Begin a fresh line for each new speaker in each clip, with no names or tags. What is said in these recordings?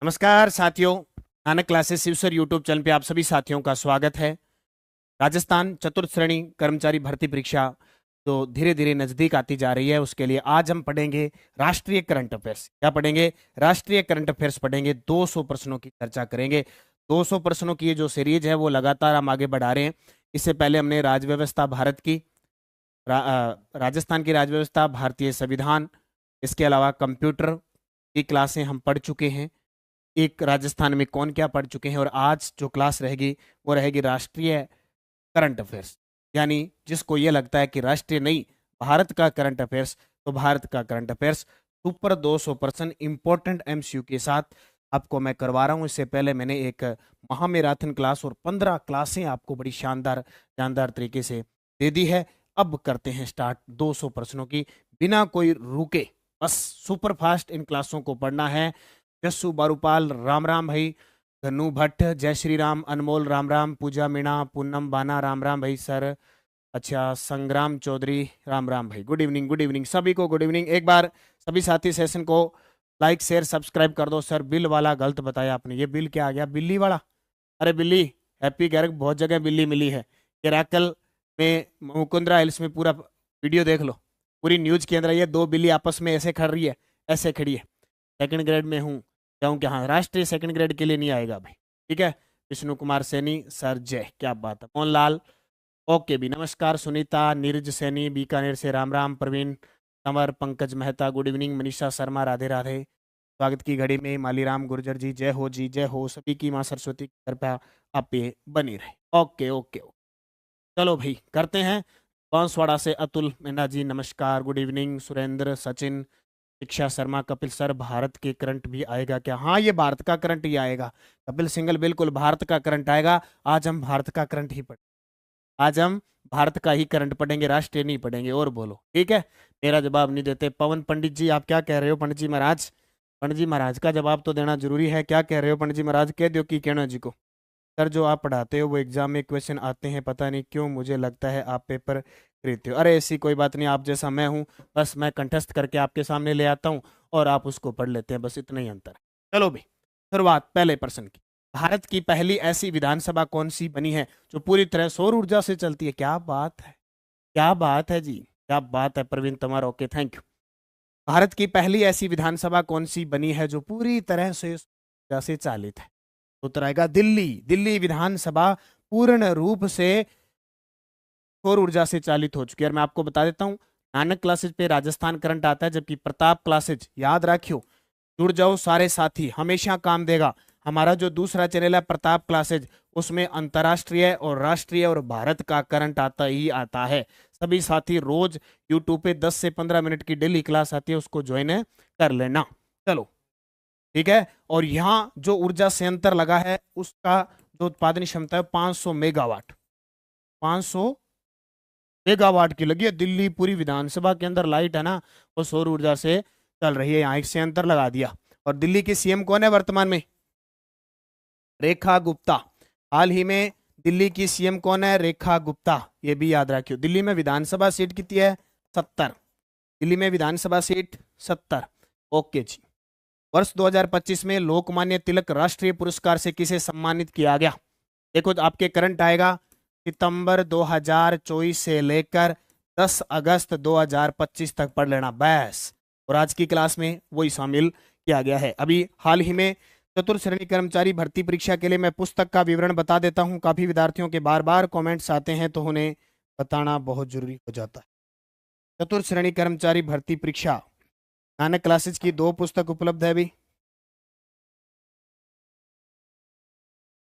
नमस्कार साथियों, Nanak classes शिवसर YouTube channel पे आप सभी साथियों का स्वागत है। राजस्थान चतुर्थ श्रेणी कर्मचारी भर्ती परीक्षा तो धीरे धीरे नजदीक आती जा रही है। उसके लिए आज हम पढ़ेंगे राष्ट्रीय करंट अफेयर्स। क्या पढ़ेंगे? राष्ट्रीय करंट अफेयर्स पढ़ेंगे। 200 प्रश्नों की चर्चा करेंगे। 200 प्रश्नों की ये जो सीरीज है वो लगातार हम आगे बढ़ा रहे हैं। इससे पहले हमने राजव्यवस्था भारत की, राजस्थान की राजव्यवस्था, भारतीय संविधान, इसके अलावा कंप्यूटर की क्लासें हम पढ़ चुके हैं। एक राजस्थान में कौन क्या पढ़ चुके हैं। और आज जो क्लास रहेगी वो रहेगी राष्ट्रीय करंट अफेयर्स। यानी जिसको ये लगता है कि राष्ट्रीय नहीं, भारत का करंट अफेयर्स, तो भारत का current affairs super 200% important MCQ के साथ आपको मैं करवा रहा हूं। इससे पहले मैंने एक महामैराथन क्लास और 15 क्लासें आपको बड़ी शानदार शानदार तरीके से दे दी है। अब करते हैं स्टार्ट 200 प्रश्नों की, बिना कोई रुके। बस सुपर फास्ट इन क्लासों को पढ़ना है। जस्सू बारूपाल राम राम भाई, धनु भट्ट जय श्री राम, अनमोल राम राम, पूजा मीणा, पूनम बाना राम राम भाई सर। अच्छा, संग्राम चौधरी राम राम भाई, गुड इवनिंग गुड इवनिंग सभी को, गुड इवनिंग। एक बार सभी साथी सेशन को लाइक शेयर सब्सक्राइब कर दो। सर बिल वाला गलत बताया आपने, ये बिल क्या आ गया? बिल्ली वाला? अरे बिल्ली, हैप्पी गैरक बहुत जगह बिल्ली मिली है। केराकल में मुकुंदरा हिल्स में पूरा वीडियो देख लो, पूरी न्यूज के अंदर ये दो बिल्ली आपस में ऐसे खड़ रही है, ऐसे खड़ी है। सेकंड ग्रेड में हूँ, जाऊँ क्या? हाँ, राष्ट्रीय सेकंड ग्रेड के लिए नहीं आएगा भाई, ठीक है। विष्णु कुमार सैनी सर जय, क्या बात है। मोहनलाल ओके भी, नमस्कार। सुनीता, नीरज सैनी बीकानेर से राम राम, प्रवीण कंवर, पंकज मेहता गुड इवनिंग, मनीषा शर्मा राधे राधे। स्वागत की घड़ी में मालीराम गुर्जर जी जय हो जी, जय हो। सभी की माँ सरस्वती की कृपया आप पे बनी रहे। ओके ओके ओके, चलो भाई करते हैं। बांसवाड़ा से अतुल मीना जी नमस्कार, गुड इवनिंग। सुरेंद्र, सचिन, शिक्षा शर्मा, कपिल सर भारत के करंट भी आएगा क्या? हाँ, ये भारत का करंट ही आएगा। कपिल सिंगल बिल्कुल भारत का करंट आएगा। आज हम भारत का करंट ही पढ़ आज हम भारत का ही करंट पढ़ेंगे, राष्ट्रीय नहीं पढ़ेंगे। और बोलो, ठीक है। मेरा जवाब नहीं देते। पवन पंडित जी आप क्या कह रहे हो? पंडित जी महाराज, पंडित जी महाराज का जवाब तो देना जरूरी है। क्या कह रहे हो पंडित जी महाराज? कह दो कि कहना जी को। सर जो आप पढ़ाते हो वो एग्जाम में क्वेश्चन आते हैं, पता नहीं क्यों मुझे लगता है आप पेपर खरीदते हो। अरे ऐसी कोई बात नहीं, आप जैसा मैं हूँ, बस मैं कंठस्थ करके आपके सामने ले आता हूँ और आप उसको पढ़ लेते हैं, बस इतना ही अंतर है। चलो भाई, शुरुआत पहले प्रश्न की। भारत की पहली ऐसी विधानसभा कौन सी बनी है जो पूरी तरह सौर ऊर्जा से चलती है? क्या बात है, क्या बात है जी, क्या बात है। Praveen Tamar okay, thank you. Bharat की पहली ऐसी विधानसभा कौन सी बनी है जो पूरी तरह से सौर ऊर्जा से चालित है? उत्तर आएगा दिल्ली। दिल्ली विधानसभा पूर्ण रूप से सौर ऊर्जा से चालित हो चुकी है। और मैं आपको बता देता हूं, नानक क्लासेज पे राजस्थान करंट आता है, जबकि प्रताप क्लासेज, याद रखियो, जुड़ जाओ सारे साथी, हमेशा काम देगा। हमारा जो दूसरा चैनल है प्रताप क्लासेज, उसमें अंतर्राष्ट्रीय और राष्ट्रीय और भारत का करंट आता ही आता है। सभी साथी रोज यूट्यूब पे 10 से 15 मिनट की डेली क्लास आती है, उसको ज्वाइन कर लेना। चलो ठीक है। और यहाँ जो ऊर्जा संयंत्र लगा है उसका जो उत्पादन क्षमता है 500 मेगावाट, 500 मेगावाट की लगी है। दिल्ली पूरी विधानसभा के अंदर लाइट है ना, वो सौर ऊर्जा से चल रही है। यहाँ एक संयंत्र लगा दिया। और दिल्ली की सीएम कौन है वर्तमान में? रेखा गुप्ता। हाल ही में दिल्ली की सीएम कौन है? रेखा गुप्ता, ये भी याद रखियो। दिल्ली में विधानसभा सीट कितनी है? 70। दिल्ली में विधानसभा सीट 70। ओके जी। वर्ष 2025 में लोकमान्य तिलक राष्ट्रीय पुरस्कार से किसे सम्मानित किया गया? देखो आपके करंट आएगा सितंबर 2024 से लेकर 10 अगस्त 2025 तक पढ़ लेना बस। और आज की क्लास में वही शामिल किया गया है। अभी हाल ही में चतुर्थ श्रेणी कर्मचारी भर्ती परीक्षा के लिए मैं पुस्तक का विवरण बता देता हूं। काफी विद्यार्थियों के बार बार कमेंट्स आते हैं तो उन्हें बताना बहुत जरूरी हो जाता है। चतुर्थ श्रेणी कर्मचारी भर्ती परीक्षा नानक क्लासेज की 2 पुस्तक उपलब्ध है अभी।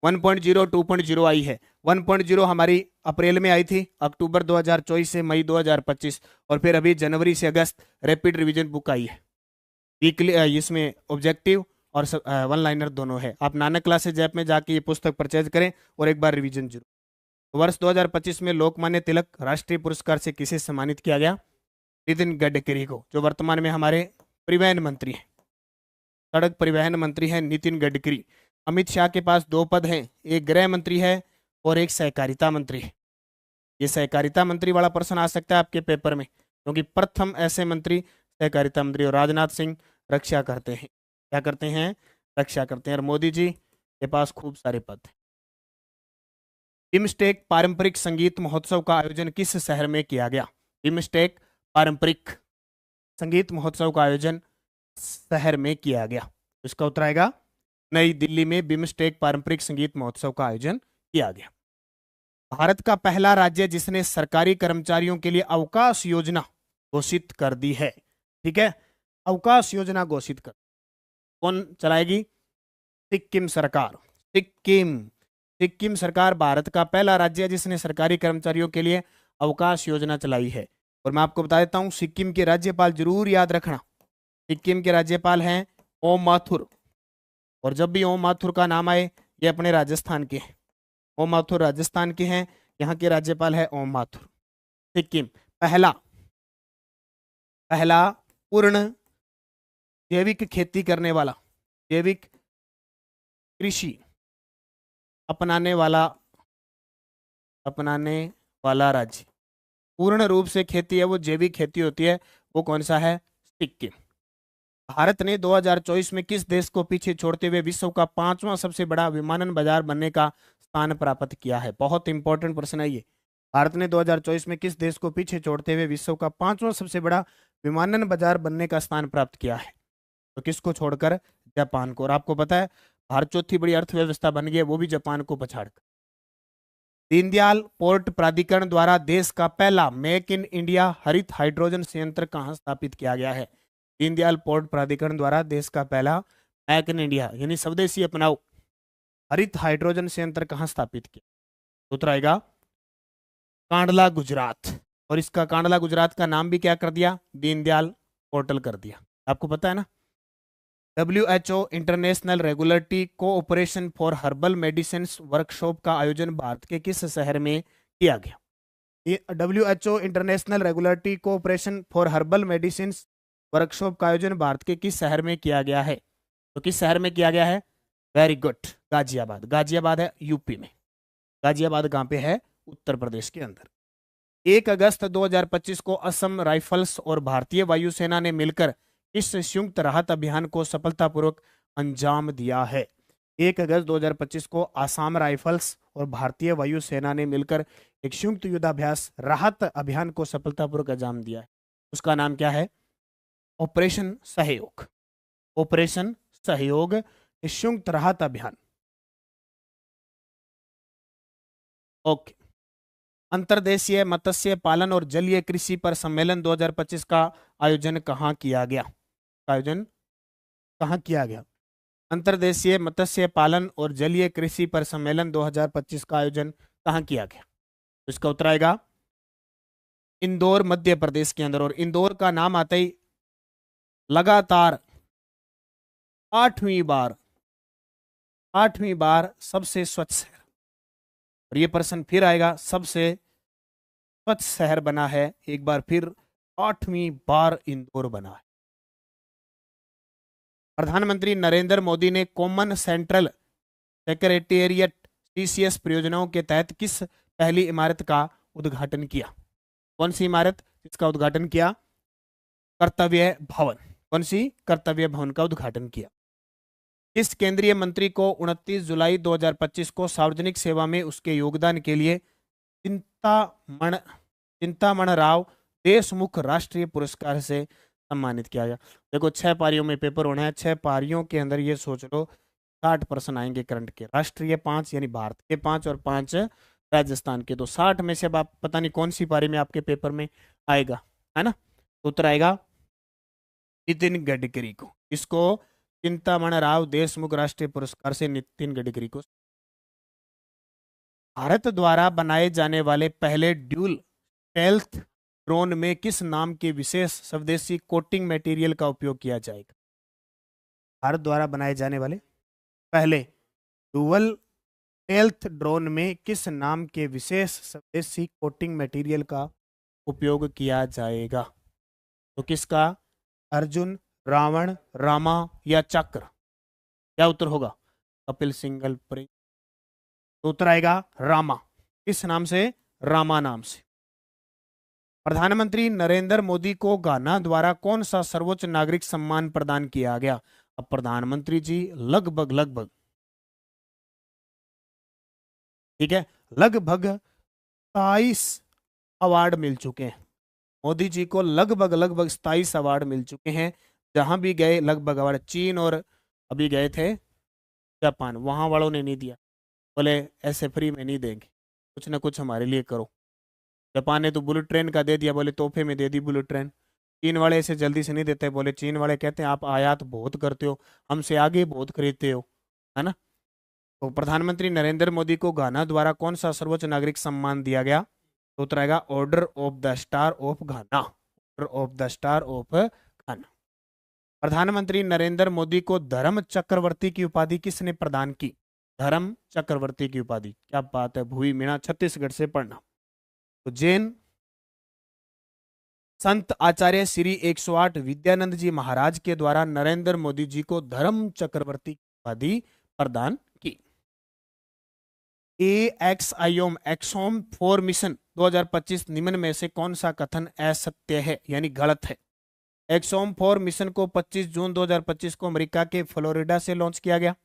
1.0 2.0 आई है। 1.0 हमारी अप्रैल में आई थी, अक्टूबर 2024 से मई 2025, और फिर अभी जनवरी से अगस्त रैपिड रिवीजन बुक आई है। वीकली इसमें ऑब्जेक्टिव और वन लाइनर दोनों है। आप नानक क्लासेज ऐप में जाके ये पुस्तक परचेज करें और एक बार रिवीजन जरूर। तो वर्ष 2025 में लोकमान्य तिलक राष्ट्रीय पुरस्कार से किसे सम्मानित किया गया? नितिन गडकरी को, जो वर्तमान में हमारे परिवहन मंत्री हैं, सड़क परिवहन मंत्री हैं नितिन गडकरी। अमित शाह के पास 2 पद हैं, एक गृह मंत्री है और एक सहकारिता मंत्री है। ये सहकारिता मंत्री वाला प्रश्न आ सकता है आपके पेपर में, क्योंकि प्रथम ऐसे मंत्री सहकारिता मंत्री। और राजनाथ सिंह रक्षा करते हैं, क्या करते हैं? रक्षा करते हैं। और मोदी जी के पास खूब सारे पद हैं। बिम्स्टेक पारंपरिक संगीत महोत्सव का आयोजन किस शहर में किया गया? बिम्स्टेक पारंपरिक संगीत महोत्सव का आयोजन शहर में किया गया। इसका उत्तर आएगा नई दिल्ली में बिम्स्टेक पारंपरिक संगीत महोत्सव का आयोजन किया गया। भारत का पहला राज्य जिसने सरकारी कर्मचारियों के लिए अवकाश योजना घोषित कर दी है, ठीक है, अवकाश योजना घोषित कर, कौन चलाएगी? सिक्किम सरकार। सिक्किम सरकार भारत का पहला राज्य है जिसने सरकारी कर्मचारियों के लिए अवकाश योजना चलाई है। और मैं आपको बता देता हूं, सिक्किम के राज्यपाल जरूर याद रखना, सिक्किम के राज्यपाल हैं ओम माथुर। और जब भी ओम माथुर का नाम आए, ये अपने राजस्थान के हैं, ओम माथुर राजस्थान के हैं, यहाँ के राज्यपाल है ओम माथुर। सिक्किम पहला पूर्ण जैविक खेती करने वाला, जैविक कृषि अपनाने वाला राज्य, पूर्ण रूप से खेती है वो जैविक खेती होती है, वो कौन सा है? सिक्किम। भारत ने 2024 में किस देश को पीछे छोड़ते हुए विश्व का 5वां सबसे बड़ा विमानन बाजार बनने का स्थान प्राप्त किया है? बहुत इंपॉर्टेंट प्रश्न है ये। भारत ने 2024 में किस देश को पीछे छोड़ते हुए विश्व का 5वां सबसे बड़ा विमानन बाजार बनने का स्थान प्राप्त किया है? तो किसको छोड़कर? जापान को। और आपको पता है भारत चौथी बड़ी अर्थव्यवस्था बन गई है, वो भी जापान को पछाड़कर। दीनदयाल पोर्ट प्राधिकरण द्वारा देश का पहला मेक इन इंडिया हरित हाइड्रोजन संयंत्र कहाँ स्थापित किया गया है? दीनदयाल पोर्ट प्राधिकरण द्वारा देश का पहला मेक इन इंडिया यानी स्वदेशी अपनाओ हरित हाइड्रोजन संयंत्र कहाँ स्थापित किया? उत्तर आएगा कांडला, गुजरात। और इसका कांडला गुजरात का नाम भी क्या कर दिया? दीनदयाल पोर्टल कर दिया। आपको पता है ना, WHO international regulatory cooperation for herbal medicine workshop का आयोजन भारत के किस शहर में किया गया? ये WHO international regulatory cooperation for herbal medicine workshop का आयोजन भारत के किस शहर में किया गया है? तो किस शहर में किया गया है? Very good, Ghaziabad. गाजियाबाद है यूपी में। गाजियाबाद कहाँ पे है? उत्तर प्रदेश के अंदर। 1 अगस्त 2025 को असम राइफल्स और भारतीय वायुसेना ने मिलकर इस संयुक्त राहत अभियान को सफलतापूर्वक अंजाम दिया है। 1 अगस्त 2025 को आसाम राइफल्स और भारतीय वायुसेना ने मिलकर एक संयुक्त युद्धाभ्यास राहत अभियान को सफलतापूर्वक अंजाम दिया है। उसका नाम क्या है? ऑपरेशन सहयोग। ऑपरेशन सहयोग, संयुक्त राहत अभियान। ओके। अंतर्देशीय मत्स्य पालन और जलीय कृषि पर सम्मेलन 2025 का आयोजन कहाँ किया गया? आयोजन कहाँ किया गया? अंतर्देशीय मत्स्य पालन और जलीय कृषि पर सम्मेलन 2025 का आयोजन कहाँ किया गया? तो इसका उत्तर आएगा इंदौर, मध्य प्रदेश के अंदर। और इंदौर का नाम आते ही लगातार 8वीं बार सबसे स्वच्छ शहर, और ये प्रश्न फिर आएगा, सबसे स्वच्छ शहर बना है एक बार फिर 8वीं बार इंदौर बना है। प्रधानमंत्री नरेंद्र मोदी ने कॉमन सेंट्रल सेक्रेटेरिएट CCS परियोजनाओं के तहत किस पहली इमारत का उद्घाटन किया? कौन सी इमारत इसका उद्घाटन किया? कर्तव्य भवन। कौन सी? कर्तव्य भवन का उद्घाटन किया। किस केंद्रीय मंत्री को 29 जुलाई 2025 को सार्वजनिक सेवा में उसके योगदान के लिए चिंतामण राव देशमुख राष्ट्रीय पुरस्कार से सम्मानित किया गया? देखो 6 पारियों में पेपर होना है, 6 पारियों के अंदर ये सोच लो 60 प्रश्न आएंगे करंट के। राष्ट्रीय 5 यानी भारत के 5 और 5 राजस्थान के। तो 60 में से अब आप पता नहीं कौन सी पारी में आपके पेपर में आएगा, है ना? तो उत्तर आएगा नितिन गडकरी को। इसको चिंतामण राव देशमुख राष्ट्रीय पुरस्कार से नितिन गडकरी को। भारत द्वारा बनाए जाने वाले पहले ड्यूल स्टेल्थ ड्रोन में किस नाम के विशेष स्वदेशी कोटिंग मटेरियल का उपयोग किया जाएगा? भारत द्वारा बनाए जाने वाले पहले ड्यूल स्टेल्थ ड्रोन में किस नाम के विशेष स्वदेशी कोटिंग मटेरियल का उपयोग किया जाएगा? तो किसका? अर्जुन, रावण, रामा या चक्र? क्या उत्तर होगा? कपिल सिंगल प्रिंग। तो उत्तर आएगा रामा। किस नाम से? रामा नाम से। प्रधानमंत्री नरेंद्र मोदी को घाना द्वारा कौन सा सर्वोच्च नागरिक सम्मान प्रदान किया गया? अब प्रधानमंत्री जी लगभग लगभग, ठीक है, लगभग 27 अवार्ड मिल चुके हैं मोदी जी को, लगभग लगभग 27 अवार्ड मिल चुके हैं। जहां भी गए लगभग अवार्ड, चीन और अभी गए थे जापान, वहां वालों ने नहीं दिया, बोले ऐसे फ्री में नहीं देंगे, कुछ ना कुछ हमारे लिए करो। जापान ने तो बुलेट ट्रेन का दे दिया, बोले तोहफे में दे दी बुलेट ट्रेन। चीन वाले ऐसे जल्दी से नहीं देते, बोले चीन वाले कहते हैं आप आयात बहुत करते हो, हमसे आगे बहुत खरीदते हो, है ना। तो प्रधानमंत्री नरेंद्र मोदी को घाना द्वारा कौन सा सर्वोच्च नागरिक सम्मान दिया गया? तो उत्तर आएगा order of the star of Ghana, order of the star of घाना। प्रधानमंत्री नरेंद्र मोदी को धर्म चक्रवर्ती की उपाधि किसने प्रदान की? धर्म चक्रवर्ती की उपाधि, क्या बात है, भूई मीणा छत्तीसगढ़ से पढ़ना। तो जैन संत आचार्य श्री 108 विद्यानंद जी महाराज के द्वारा नरेंद्र मोदी जी को धर्म चक्रवर्ती की उपाधि प्रदान की। एक्सआईओम एक्सोम 4 मिशन 2025 निम्न में से कौन सा कथन असत्य है यानी गलत है? एक्सोम 4 मिशन को 25 जून 2025 को अमेरिका के फ्लोरिडा से लॉन्च किया गया।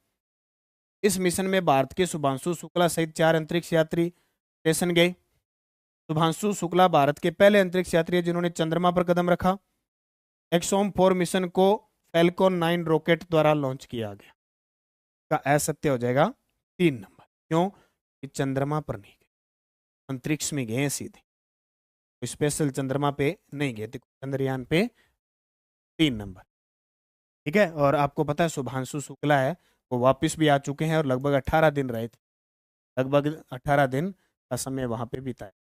इस मिशन में भारत के शुभांशु शुक्ला सहित 4 अंतरिक्ष यात्री स्टेशन गए। शुभांशु शुक्ला भारत के पहले अंतरिक्ष यात्री हैं जिन्होंने चंद्रमा पर कदम रखा। एक्सोम 4 मिशन को फैल्कॉन 9 रॉकेट द्वारा लॉन्च किया गया। का असत्य हो जाएगा 3 नंबर। क्यों? कि चंद्रमा पर नहीं गए, अंतरिक्ष में गए सीधे, स्पेशल चंद्रमा पे नहीं गए थे, चंद्रयान पे। 3 नंबर, ठीक है। और आपको पता है शुभांशु शुक्ला है वो वापस भी आ चुके हैं और लगभग 18 दिन रहे थे, लगभग 18 दिन का समय वहां पे बिताया।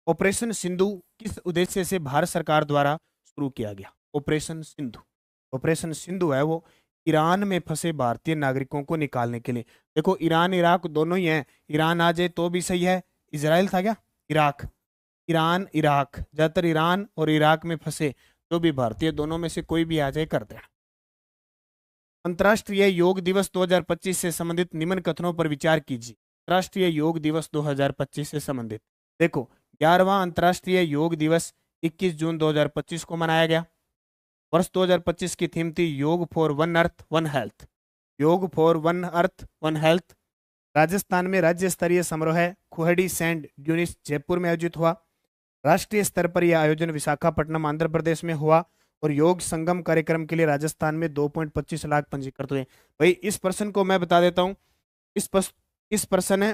ऑपरेशन सिंधु किस उद्देश्य से भारत सरकार द्वारा शुरू किया गया? ऑपरेशन सिंधु, ऑपरेशन सिंधु है वो ईरान में फंसे भारतीय नागरिकों को निकालने के लिए। देखो ईरान इराक दोनों ही हैं, ईरान आ जाए तो भी सही है, इजराइल था क्या, इराक, ईरान इराक, ज्यादातर ईरान और इराक में फंसे जो भी भारतीय, दोनों में से कोई भी आ जाए कर देना। अंतर्राष्ट्रीय योग दिवस 2025 से संबंधित निम्न कथनों पर विचार कीजिए। अंतर्राष्ट्रीय योग दिवस 2025 से संबंधित, देखो 11वां अंतर्राष्ट्रीय योग दिवस 21 जून 2025 को मनाया गया। वर्ष 2025 की थीम थी yoga for one earth one health, yoga for one earth one health. Rajasthan में राज्य स्तरीय समारोह खुहड़ी सैंड ड्यूनिस जयपुर में आयोजित हुआ। राष्ट्रीय स्तर पर यह आयोजन विशाखापट्टनम आंध्र प्रदेश में हुआ और योग संगम कार्यक्रम के लिए राजस्थान में 2.25 लाख पंजीकृत हुए। भाई इस पर्सन को मैं बता देता हूँ, इस पर्सन है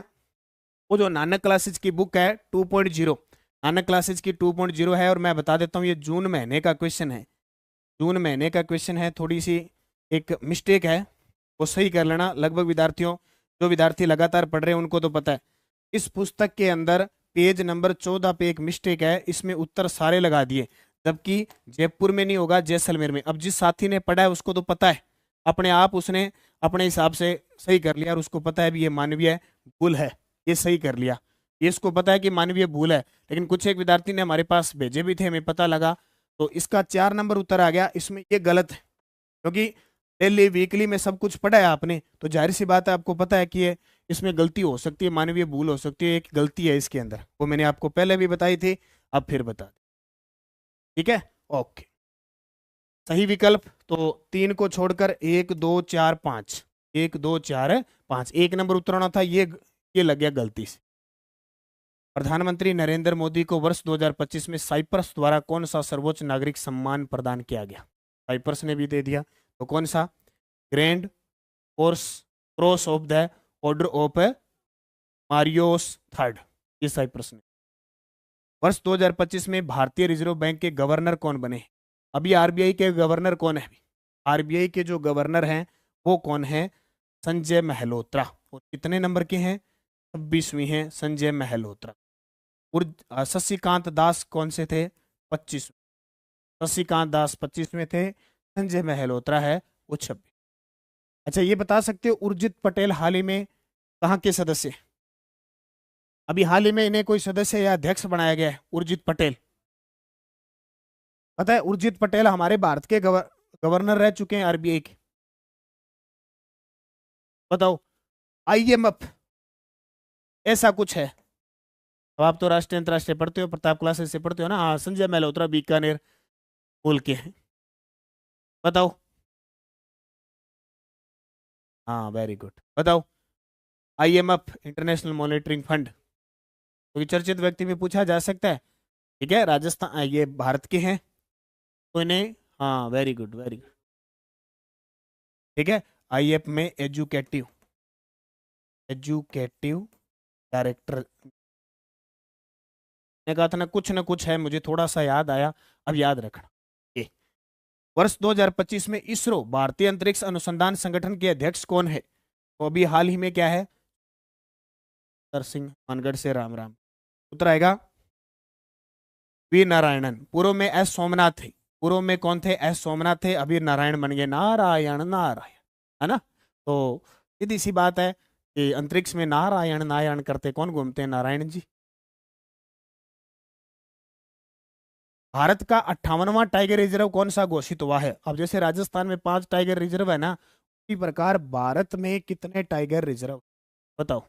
वो जो नानक क्लासेज की बुक है 2.0, नानक क्लासेज की 2.0 है। और मैं बता देता हूँ ये जून महीने का क्वेश्चन है, जून महीने का क्वेश्चन है, थोड़ी सी एक मिस्टेक है वो सही कर लेना। लगभग विद्यार्थियों, जो विद्यार्थी लगातार पढ़ रहे हैं उनको तो पता है। इस पुस्तक के अंदर पेज नंबर 14 पे एक मिस्टेक है, इसमें उत्तर सारे लगा दिए, जबकि जयपुर में नहीं होगा जैसलमेर में। अब जिस साथी ने पढ़ा है उसको तो पता है, अपने आप उसने अपने हिसाब से सही कर लिया और उसको पता है भी ये मानवीय भूल है, ये सही कर लिया, ये इसको पता है कि मानवीय भूल है। लेकिन कुछ एक विद्यार्थी ने हमारे पास भेजे भी थे, हमें पता लगा, तो इसका 4 नंबर उत्तर आ गया। इसमें ये गलत है क्योंकि डेली वीकली में सब कुछ पढ़ा है आपने, तो जाहिर सी बात है आपको पता है कि ये इसमें गलती हो सकती है, मानवीय भूल हो सकती है, एक गलती है इसके अंदर, वो मैंने आपको पहले भी बताई थी, अब फिर बता दी, ठीक है। ओके, सही विकल्प तो 3 को छोड़कर 1 2 4 5, 1 2 4 5, 1 नंबर उत्तर होना था, ये लग गया गलती से। प्रधानमंत्री नरेंद्र मोदी को वर्ष 2025 में साइप्रस द्वारा कौन सा सर्वोच्च नागरिक सम्मान प्रदान किया गया? साइप्रस ने भी दे दिया, तो कौन सा? Grand course cross of the order of Makarios third, ये साइप्रस ने। वर्ष 2025 में भारतीय रिजर्व बैंक के गवर्नर कौन बने? अभी आरबीआई के गवर्नर कौन है? आरबीआई के जो गवर्नर हैं वो कौन है? संजय महलोत्रा। और कितने नंबर के हैं? 26वीं हैं संजय महलोत्रा। और शशिकांत दास कौन से थे? 25। शशिकांत दास 25 में थे, संजय महलोत्रा है वो 26। अच्छा ये बता सकते हो उर्जित पटेल हाल ही में कहाँ के सदस्य? अभी हाल ही में इन्हें कोई सदस्य या अध्यक्ष बनाया गया है, उर्जित पटेल। पता है उर्जित पटेल हमारे भारत के गवर्नर रह चुके हैं आरबीआई के। बताओ, आईएमएफ ऐसा कुछ है। अब आप तो राष्ट्रीय अंतरराष्ट्रीय पढ़ते हो, प्रताप क्लासेस से पढ़ते हो ना। हाँ, संजय महलोत्रा बीकानेर बोल के हैं। बताओ हाँ वेरी गुड। बताओ। IMF इंटरनेशनल मॉनिटरिंग फंड, कोई चर्चित व्यक्ति में पूछा जा सकता है। ठीक है, राजस्थान ये भारत के हैं तो इन्हें, हाँ वेरी गुड वेरी गुड। ठीक है, IMF में एजुकेटिव एजुकेटिव डायरेक्टर ने कहा था ना कुछ है, मुझे थोड़ा सा याद आया, अब याद रखना। ये वर्ष 2025 में इसरो भारतीय अंतरिक्ष अनुसंधान संगठन के अध्यक्ष कौन है? तो अभी हाल ही में क्या है? सर सिंह मानगढ़ से राम राम। उत्तर आएगा वी नारायणन। पूर्व में एस सोमनाथ थे। पूर्व में कौन थे? एस सोमनाथ थे, अभी नारायण बन गए। नारायण नारायण, है ना? तो सीधी सी बात है कि अंतरिक्ष में नारायण नारायण करते कौन घूमते हैं? नारायण जी। भारत का 58वां टाइगर रिजर्व कौन सा घोषित हुआ है? अब जैसे राजस्थान में 5 टाइगर रिजर्व है ना, उसी प्रकार भारत में कितने टाइगर रिजर्व? बताओ।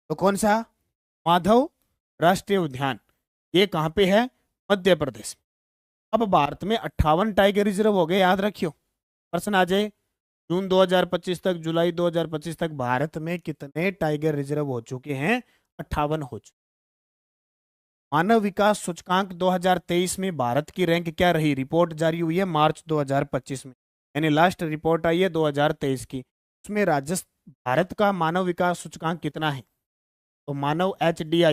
तो कौन सा? माधव राष्ट्रीय उद्यान, ये कहाँ पे है? मध्य प्रदेश में। अब भारत में 58 टाइगर रिजर्व हो गए, याद रखियो, प्रश्न आ जाए। जून 2025 तक, जुलाई 2025 तक भारत में कितने टाइगर रिजर्व हो चुके हैं? 58 हो चुके। मानव विकास सूचकांक 2023 में भारत की रैंक क्या रही? रिपोर्ट जारी हुई है मार्च 2025 में, यानी लास्ट रिपोर्ट आई है 2023 की। उसमें राजस्थान, भारत का मानव विकास सूचकांक कितना है? तो मानव एच डी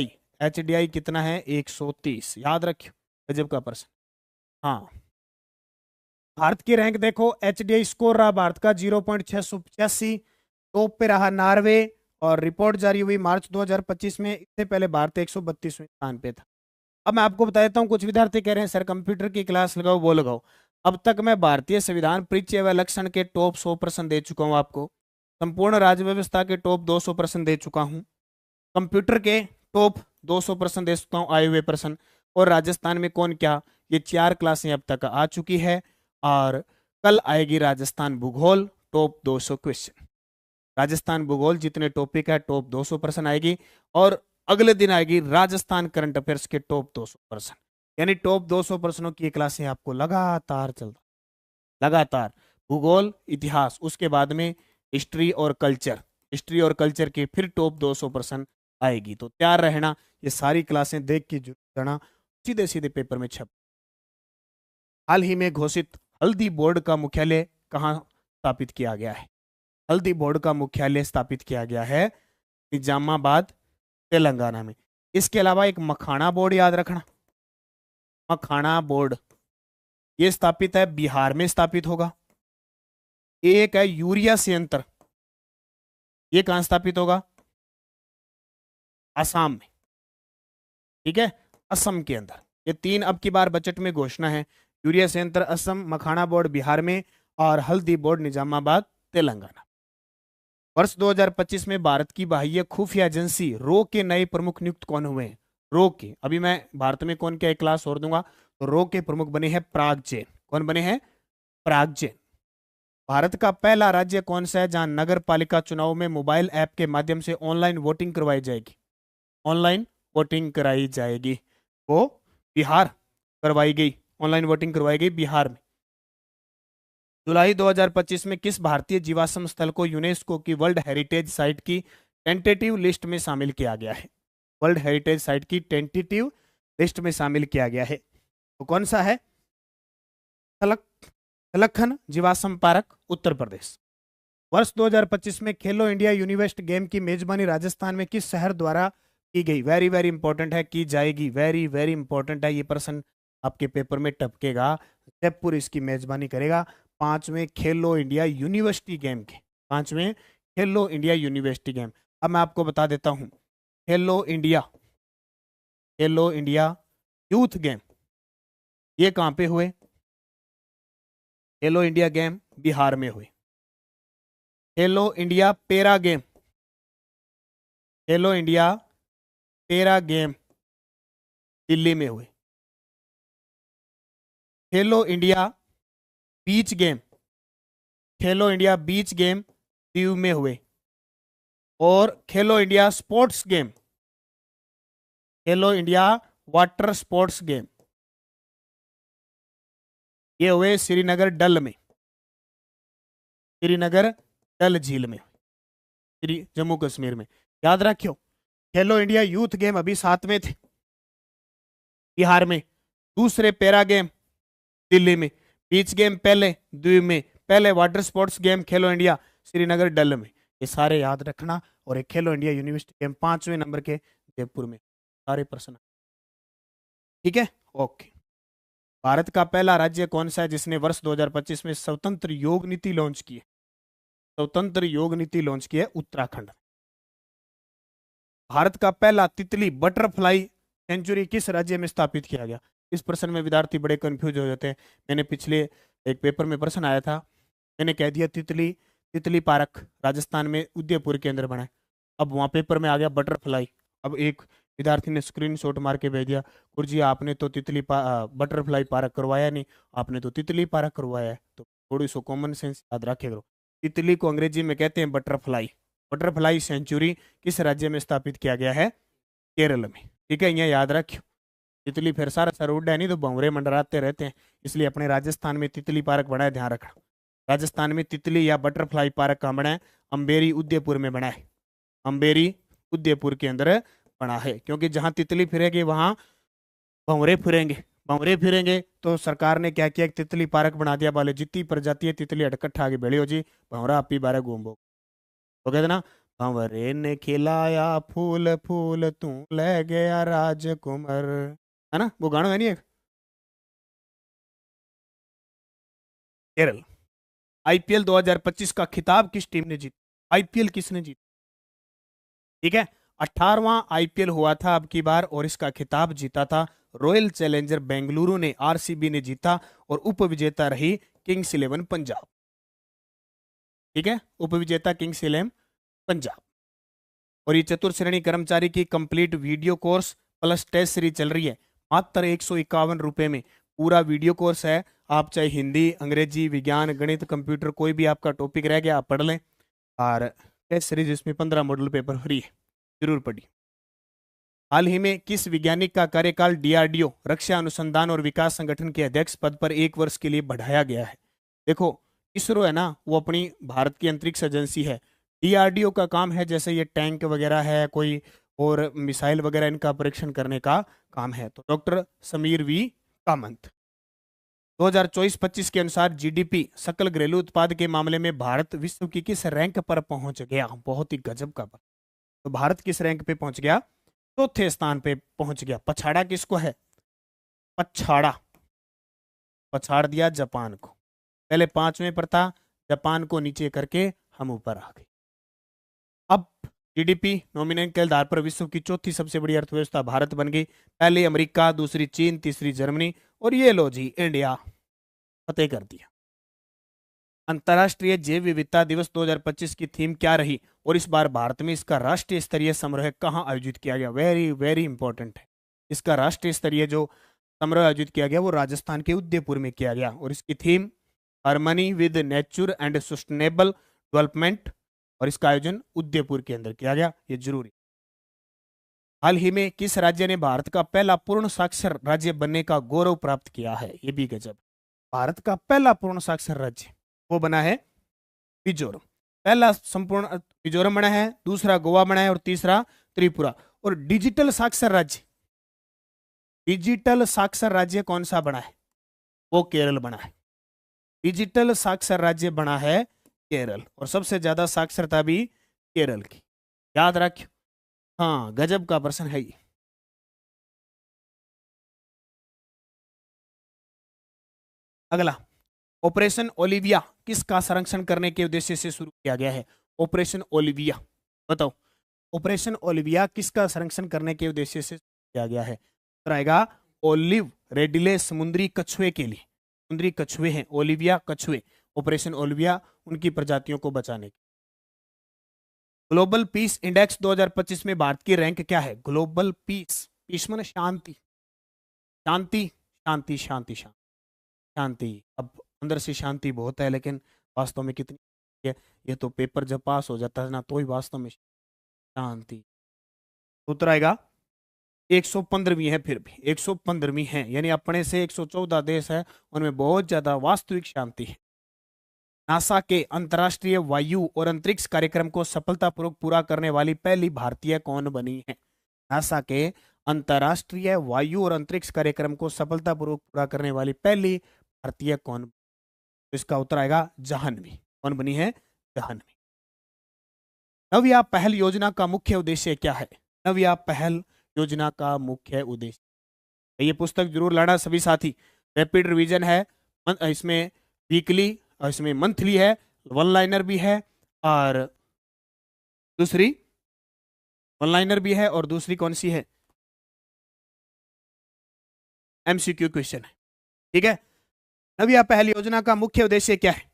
आई कितना है? 130। याद रखियो, गजब का प्रश्न। हाँ, भारत की रैंक देखो, एच स्कोर रहा भारत का 0.685। टॉप पे रहा नॉर्वे, और रिपोर्ट जारी हुई मार्च 2025 में। इससे पहले भारत 132वें स्थान पे था। अब मैं आपको बता देता हूँ, कुछ विद्यार्थी कह रहे हैं सर कंप्यूटर की क्लास लगाओ, वो लगाओ। अब तक मैं भारतीय संविधान परिचय व लक्षण के टॉप 100 प्रश्न दे चुका हूँ आपको। संपूर्ण राज्य व्यवस्था के टॉप 200 प्रश्न दे चुका हूँ। कंप्यूटर के टॉप 200 प्रश्न दे चुका हूँ, आए हुए प्रश्न। और राजस्थान में कौन क्या, ये 4 क्लासें अब तक आ चुकी है। और कल आएगी राजस्थान भूगोल, टॉप 200 क्वेश्चन। राजस्थान भूगोल जितने टॉपिक है टॉप 200 प्रश्न आएगी। और अगले दिन आएगी राजस्थान करंट अफेयर्स के टॉप 200 प्रश्न। यानी टॉप 200 प्रश्नों की क्लासें आपको लगातार लगातार भूगोल, इतिहास, उसके बाद में हिस्ट्री और कल्चर के फिर टॉप 200 प्रश्न आएगी। तो तैयार रहना, ये सारी क्लासें देख के जाना, सीधे सीधे पेपर में छप। हाल ही में घोषित हल्दी बोर्ड का मुख्यालय कहाँ स्थापित किया गया है? हल्दी बोर्ड का मुख्यालय स्थापित किया गया है निजामाबाद, तेलंगाना में। इसके अलावा एक मखाना बोर्ड याद रखना, मखाना बोर्ड, ये स्थापित है बिहार में, स्थापित होगा। एक है यूरिया संयंत्र, ये कहां स्थापित होगा? असम में। ठीक है, असम के अंदर। ये 3 अब की बार बजट में घोषणा है। यूरिया संयंत्र असम, मखाना बोर्ड बिहार में, और हल्दी बोर्ड निजामाबाद, तेलंगाना। वर्ष 2025 में भारत की बाह्य खुफिया एजेंसी रो के नए प्रमुख नियुक्त कौन हुए हैं? रो के, अभी मैं भारत में कौन क्या एक क्लास और दूंगा। तो रो के प्रमुख बने हैं पराग जैन। कौन बने हैं? पराग जैन। भारत का पहला राज्य कौन सा है जहां नगर पालिका चुनाव में मोबाइल ऐप के माध्यम से ऑनलाइन वोटिंग करवाई जाएगी? ऑनलाइन वोटिंग कराई जाएगी, वो बिहार करवाई गई। ऑनलाइन वोटिंग करवाई गई बिहार में। जुलाई 2025 में किस भारतीय जीवाश्म स्थल को यूनेस्को की वर्ल्ड हेरिटेज साइट की टेंटेटिव लिस्ट में शामिल किया गया है? वर्ल्ड हेरिटेज साइट की टेंटेटिव लिस्ट में शामिल किया गया है, तो कौन सा है? सलखन जीवाश्म पार्क, उत्तर प्रदेश। वर्ष 2025 में खेलो इंडिया यूनिवर्सिटी गेम की मेजबानी राजस्थान में किस शहर द्वारा की गई? वेरी वेरी इंपॉर्टेंट है, की जाएगी, वेरी वेरी इंपॉर्टेंट है, ये प्रश्न आपके पेपर में टपकेगा। जयपुर इसकी मेजबानी करेगा 5वें खेलो इंडिया यूनिवर्सिटी गेम के, 5वें खेलो इंडिया यूनिवर्सिटी गेम। अब मैं आपको बता देता हूँ, खेलो इंडिया यूथ गेम ये कहाँ पे हुए? खेलो इंडिया गेम बिहार में हुए। खेलो इंडिया पैरा गेम, खेलो इंडिया पैरा गेम दिल्ली में हुए। खेलो इंडिया बीच गेम, खेलो इंडिया बीच गेम दीव में हुए। और खेलो इंडिया स्पोर्ट्स गेम, खेलो इंडिया वाटर स्पोर्ट्स गेम, ये हुए श्रीनगर डल में, श्रीनगर डल झील में, श्री जम्मू कश्मीर में। याद रखियो, खेलो इंडिया यूथ गेम अभी 7 में थे बिहार में, दूसरे पैरा गेम दिल्ली में, बीच गेम पहले द्वीप में, पहले वाटर स्पोर्ट्स गेम खेलो इंडिया श्रीनगर डल में। ये सारे याद रखना। और एक खेलो इंडिया यूनिवर्सिटी गेम 5वें नंबर के जयपुर में, सारे प्रश्न। ठीक है, ओके। भारत का पहला राज्य कौन सा है जिसने वर्ष 2025 में स्वतंत्र योग नीति लॉन्च की है? स्वतंत्र योग नीति लॉन्च की है उत्तराखंड। भारत का पहला तितली बटरफ्लाई सेंचुरी किस राज्य में स्थापित किया गया? इस प्रश्न में विद्यार्थी बड़े कंफ्यूज हो जाते हैं। मैंने पिछले एक पेपर में प्रश्न आया था, मैंने कह दिया तितली, तितली पार्क राजस्थान में उदयपुर के अंदर बना है। अब वहां पेपर में आ गया बटरफ्लाई। अब एक विद्यार्थी ने स्क्रीनशॉट मार के भेज दिया, गुरुजी आपने तो बटरफ्लाई पार्क करवाया नहीं, आपने तो तितली पार्क करवाया है। तो थोड़ी सो कॉमन सेंस याद रखे करो। तितली को अंग्रेजी में कहते हैं बटरफ्लाई। बटरफ्लाई सेंचुरी किस राज्य में स्थापित किया गया है? केरल में। ठीक है, यहाँ याद रखियो। तितली फिर सारा सर उड्डा है नहीं तो भंवरे मंडराते रहते हैं, इसलिए अपने राजस्थान में तितली पार्क बना है, ध्यान रखना। राजस्थान में तितली या बटरफ्लाई पार्क कहाँ बना है? अम्बेरी उदयपुर में बना है, अम्बेरी उदयपुर के अंदर बना है। क्योंकि जहां तितली फिरेगी वहां भंवरे फिरेंगे, भंवरे फिरेंगे तो सरकार ने क्या किया, तितली पार्क बना दिया। बोले जितनी प्रजाति है तितली अटकट्ठा आगे बेड़ी हो जी, भंवरा आपी बारे घूमो। तो कहते ना, भंवरे ने खिलाया फूल फूल तू ले गया राजकुमार, है ना, वो गाना है नहीं एक? केरल। आईपीएल 2025 का खिताब किस टीम ने जीता? आईपीएल किसने जीता? ठीक है, 18वां आईपीएल हुआ था अब की बार और इसका खिताब जीता था रॉयल चैलेंजर बेंगलुरु ने, आरसीबी ने जीता। और उपविजेता रही किंग्स इलेवन पंजाब। ठीक है, उपविजेता किंग्स इलेवन पंजाब। और ये चतुर्थ श्रेणी कर्मचारी की complete video course plus test series चल रही है, मात्र 151 रुपए में पूरा वीडियो कोर्स है। आप चाहे हिंदी, अंग्रेजी, विज्ञान, गणित, कंप्यूटर, कोई भी आपका टॉपिक रह गया आप पढ़ लें। और टेस्ट सीरीज इसमें 15 मॉडल पेपर फ्री है, जरूर पढ़िए। हाल ही में किस वैज्ञानिक का कार्यकाल डीआरडीओ रक्षा अनुसंधान और विकास संगठन के अध्यक्ष पद पर 1 वर्ष के लिए बढ़ाया गया है? देखो, इसरो है ना, वो अपनी भारत की अंतरिक्ष एजेंसी है। डीआरडीओ का काम है जैसे ये टैंक वगैरह है कोई और मिसाइल वगैरह, इनका परीक्षण करने का काम है। तो डॉक्टर समीर वी कामंत। 2024-25 के अनुसार जीडीपी सकल घरेलू उत्पाद के मामले में भारत विश्व की किस रैंक पर पहुंच गया? बहुत ही गजब का। तो भारत किस रैंक पे पहुंच गया? चौथे स्थान पे पहुंच गया। पछाड़ा किसको है? पछाड़ा, पछाड़ दिया जापान को। पहले 5वें पर था, जापान को नीचे करके हम ऊपर आ गए। अब जीडीपी नॉमिनल के आधार पर विश्व की चौथी सबसे बड़ी अर्थव्यवस्था भारत बन गई। पहली अमेरिका, दूसरी चीन, तीसरी जर्मनी, और ये लो जी इंडिया फतेह कर दिया। अंतर्राष्ट्रीय जैव विविधता दिवस 2025 की थीम क्या रही और इस बार भारत में इसका राष्ट्रीय स्तरीय समारोह कहाँ आयोजित किया गया? वेरी वेरी इंपॉर्टेंट है। इसका राष्ट्रीय स्तरीय जो समारोह आयोजित किया गया वो राजस्थान के उदयपुर में किया गया और इसकी theme harmony with nature and sustainable development, और इसका आयोजन उदयपुर के अंदर किया गया, ये जरूरी। हाल ही में किस राज्य ने भारत का पहला पूर्ण साक्षर राज्य बनने का गौरव प्राप्त किया है? ये भी गजब। भारत का पहला पूर्ण साक्षर राज्य वो बना है मिजोरम। पहला संपूर्ण मिजोरम बना है, दूसरा गोवा बना है और तीसरा त्रिपुरा। और डिजिटल साक्षर राज्य, डिजिटल साक्षर राज्य कौन सा बना है? वो केरल बना है। डिजिटल साक्षर राज्य बना है केरल, और सबसे ज्यादा साक्षरता भी केरल की, याद रखियो। हाँ, गजब का प्रश्न है ये। अगला, ऑपरेशन ओलिविया किसका संरक्षण करने के उद्देश्य से शुरू किया गया है? ऑपरेशन ओलिविया, बताओ, ऑपरेशन ओलिविया किसका संरक्षण करने के उद्देश्य से किया गया है? आएगा ओलिव रेडिले समुद्री कछुए के लिए। समुद्री कछुए हैं ओलिविया कछुए, ऑपरेशन ओलिविया उनकी प्रजातियों को बचाने के। ग्लोबल पीस इंडेक्स 2025 में भारत की रैंक क्या है? ग्लोबल पीस, पीस माने शांति, शांति शांति शांति शांति शांति। अब अंदर से शांति बहुत है लेकिन वास्तव में कितनी है? ये तो पेपर जब पास हो जाता है ना तो ही वास्तव में शांति। उत्तर आएगा 115वीं है, फिर भी 115वीं है, यानी अपने से 114 देश है, उनमें बहुत ज्यादा वास्तविक शांति है। नासा के अंतर्राष्ट्रीय वायु और अंतरिक्ष कार्यक्रम को सफलतापूर्वक पूरा करने वाली पहली भारतीय कौन बनी है? नासा के अंतर्राष्ट्रीय वायु और अंतरिक्ष कार्यक्रम को सफलतापूर्वक पूरा करने वाली पहली भारतीय कौन? तो इसका उत्तर आएगा जाह्नवी। कौन बनी है? जाह्नवी। नव्या पहल योजना का मुख्य उद्देश्य क्या है? नव्या पहल योजना का मुख्य उद्देश्य, ये पुस्तक जरूर लाना सभी साथी। रैपिड रिवीजन है, इसमें वीकली, इसमें मंथली है, वन लाइनर भी है, और दूसरी वन लाइनर भी है, और दूसरी कौन सी है? एमसीक्यू क्वेश्चन है। ठीक है, नव्या पहल योजना का मुख्य उद्देश्य क्या है?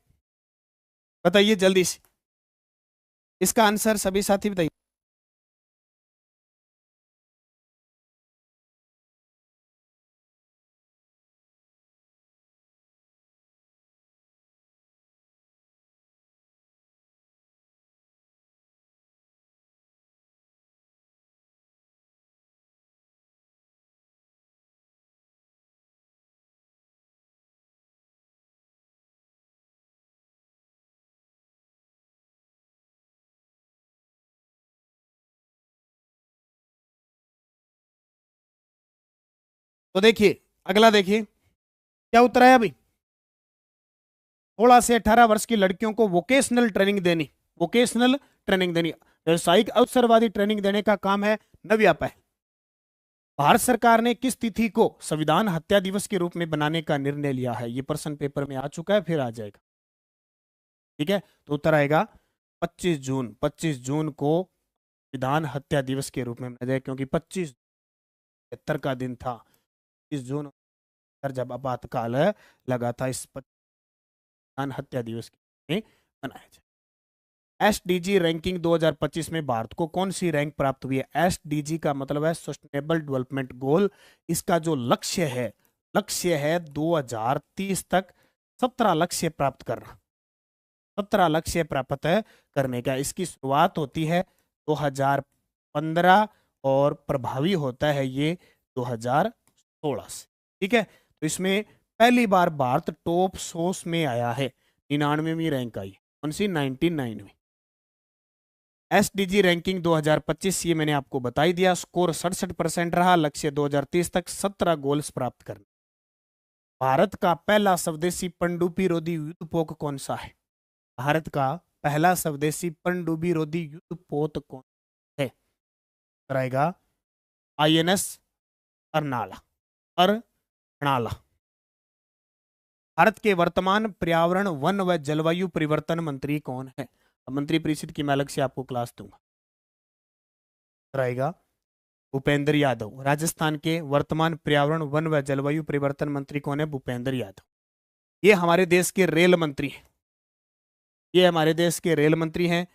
बताइए जल्दी से, इसका आंसर सभी साथी बताइए। तो देखिए, अगला देखिए क्या उत्तर है। अभी 16 से 18 वर्ष की लड़कियों को वोकेशनल ट्रेनिंग देनी, वोकेशनल ट्रेनिंग देनी, व्यवसायिक अवसरवादी ट्रेनिंग देने का काम है नव्या पहल। भारत सरकार ने किस तिथि को संविधान हत्या दिवस के रूप में बनाने का निर्णय लिया है? ये प्रश्न पेपर में आ चुका है, फिर आ जाएगा। ठीक है, तो उत्तर आएगा 25 जून। 25 जून को संविधान हत्या दिवस के रूप में मनाया जाए, क्योंकि 25 का दिन था, 25 जून जब आपातकाल लगा था, इस संविधान हत्या दिवस के रूप में मनाया जाए। एसडीजी रैंकिंग 2025 में भारत को कौन सी रैंक प्राप्त हुई है? एसडीजी का मतलब है सस्टेनेबल डेवलपमेंट गोल। इसका जो लक्ष्य है 2030 तक 17 लक्ष्य प्राप्त करना, 17 लक्ष्य प्राप्त करने का। इसकी शुरुआत होती है 2015 और प्रभावी होता है ये 2016 से। ठीक है, तो इसमें पहली बार भारत टॉप 100 में आया है, 99वीं रैंक आई। कौन सी? 99वीं। एसडीजी रैंकिंग 2025 ये मैंने आपको बता ही दिया। स्कोर 67% रहा, लक्ष्य 2030 तक 17 गोल्स प्राप्त करना। भारत का पहला स्वदेशी पनडुब्बी रोधी युद्धपोत कौन सा है? भारत का पहला स्वदेशी पनडुब्बी रोधी युद्धपोत कौन है? रहेगा आईएनएस अर्नाला, अर्नाला। भारत के वर्तमान पर्यावरण, वन व जलवायु परिवर्तन मंत्री कौन है? मंत्री परिषद की मैं अलग से आपको क्लास दूंगा। रहेगा भूपेंद्र यादव। राजस्थान के वर्तमान पर्यावरण, वन व जलवायु परिवर्तन मंत्री कौन है? भूपेंद्र यादव। ये हमारे देश के रेल मंत्री हैं, ये हमारे देश के रेल मंत्री हैं।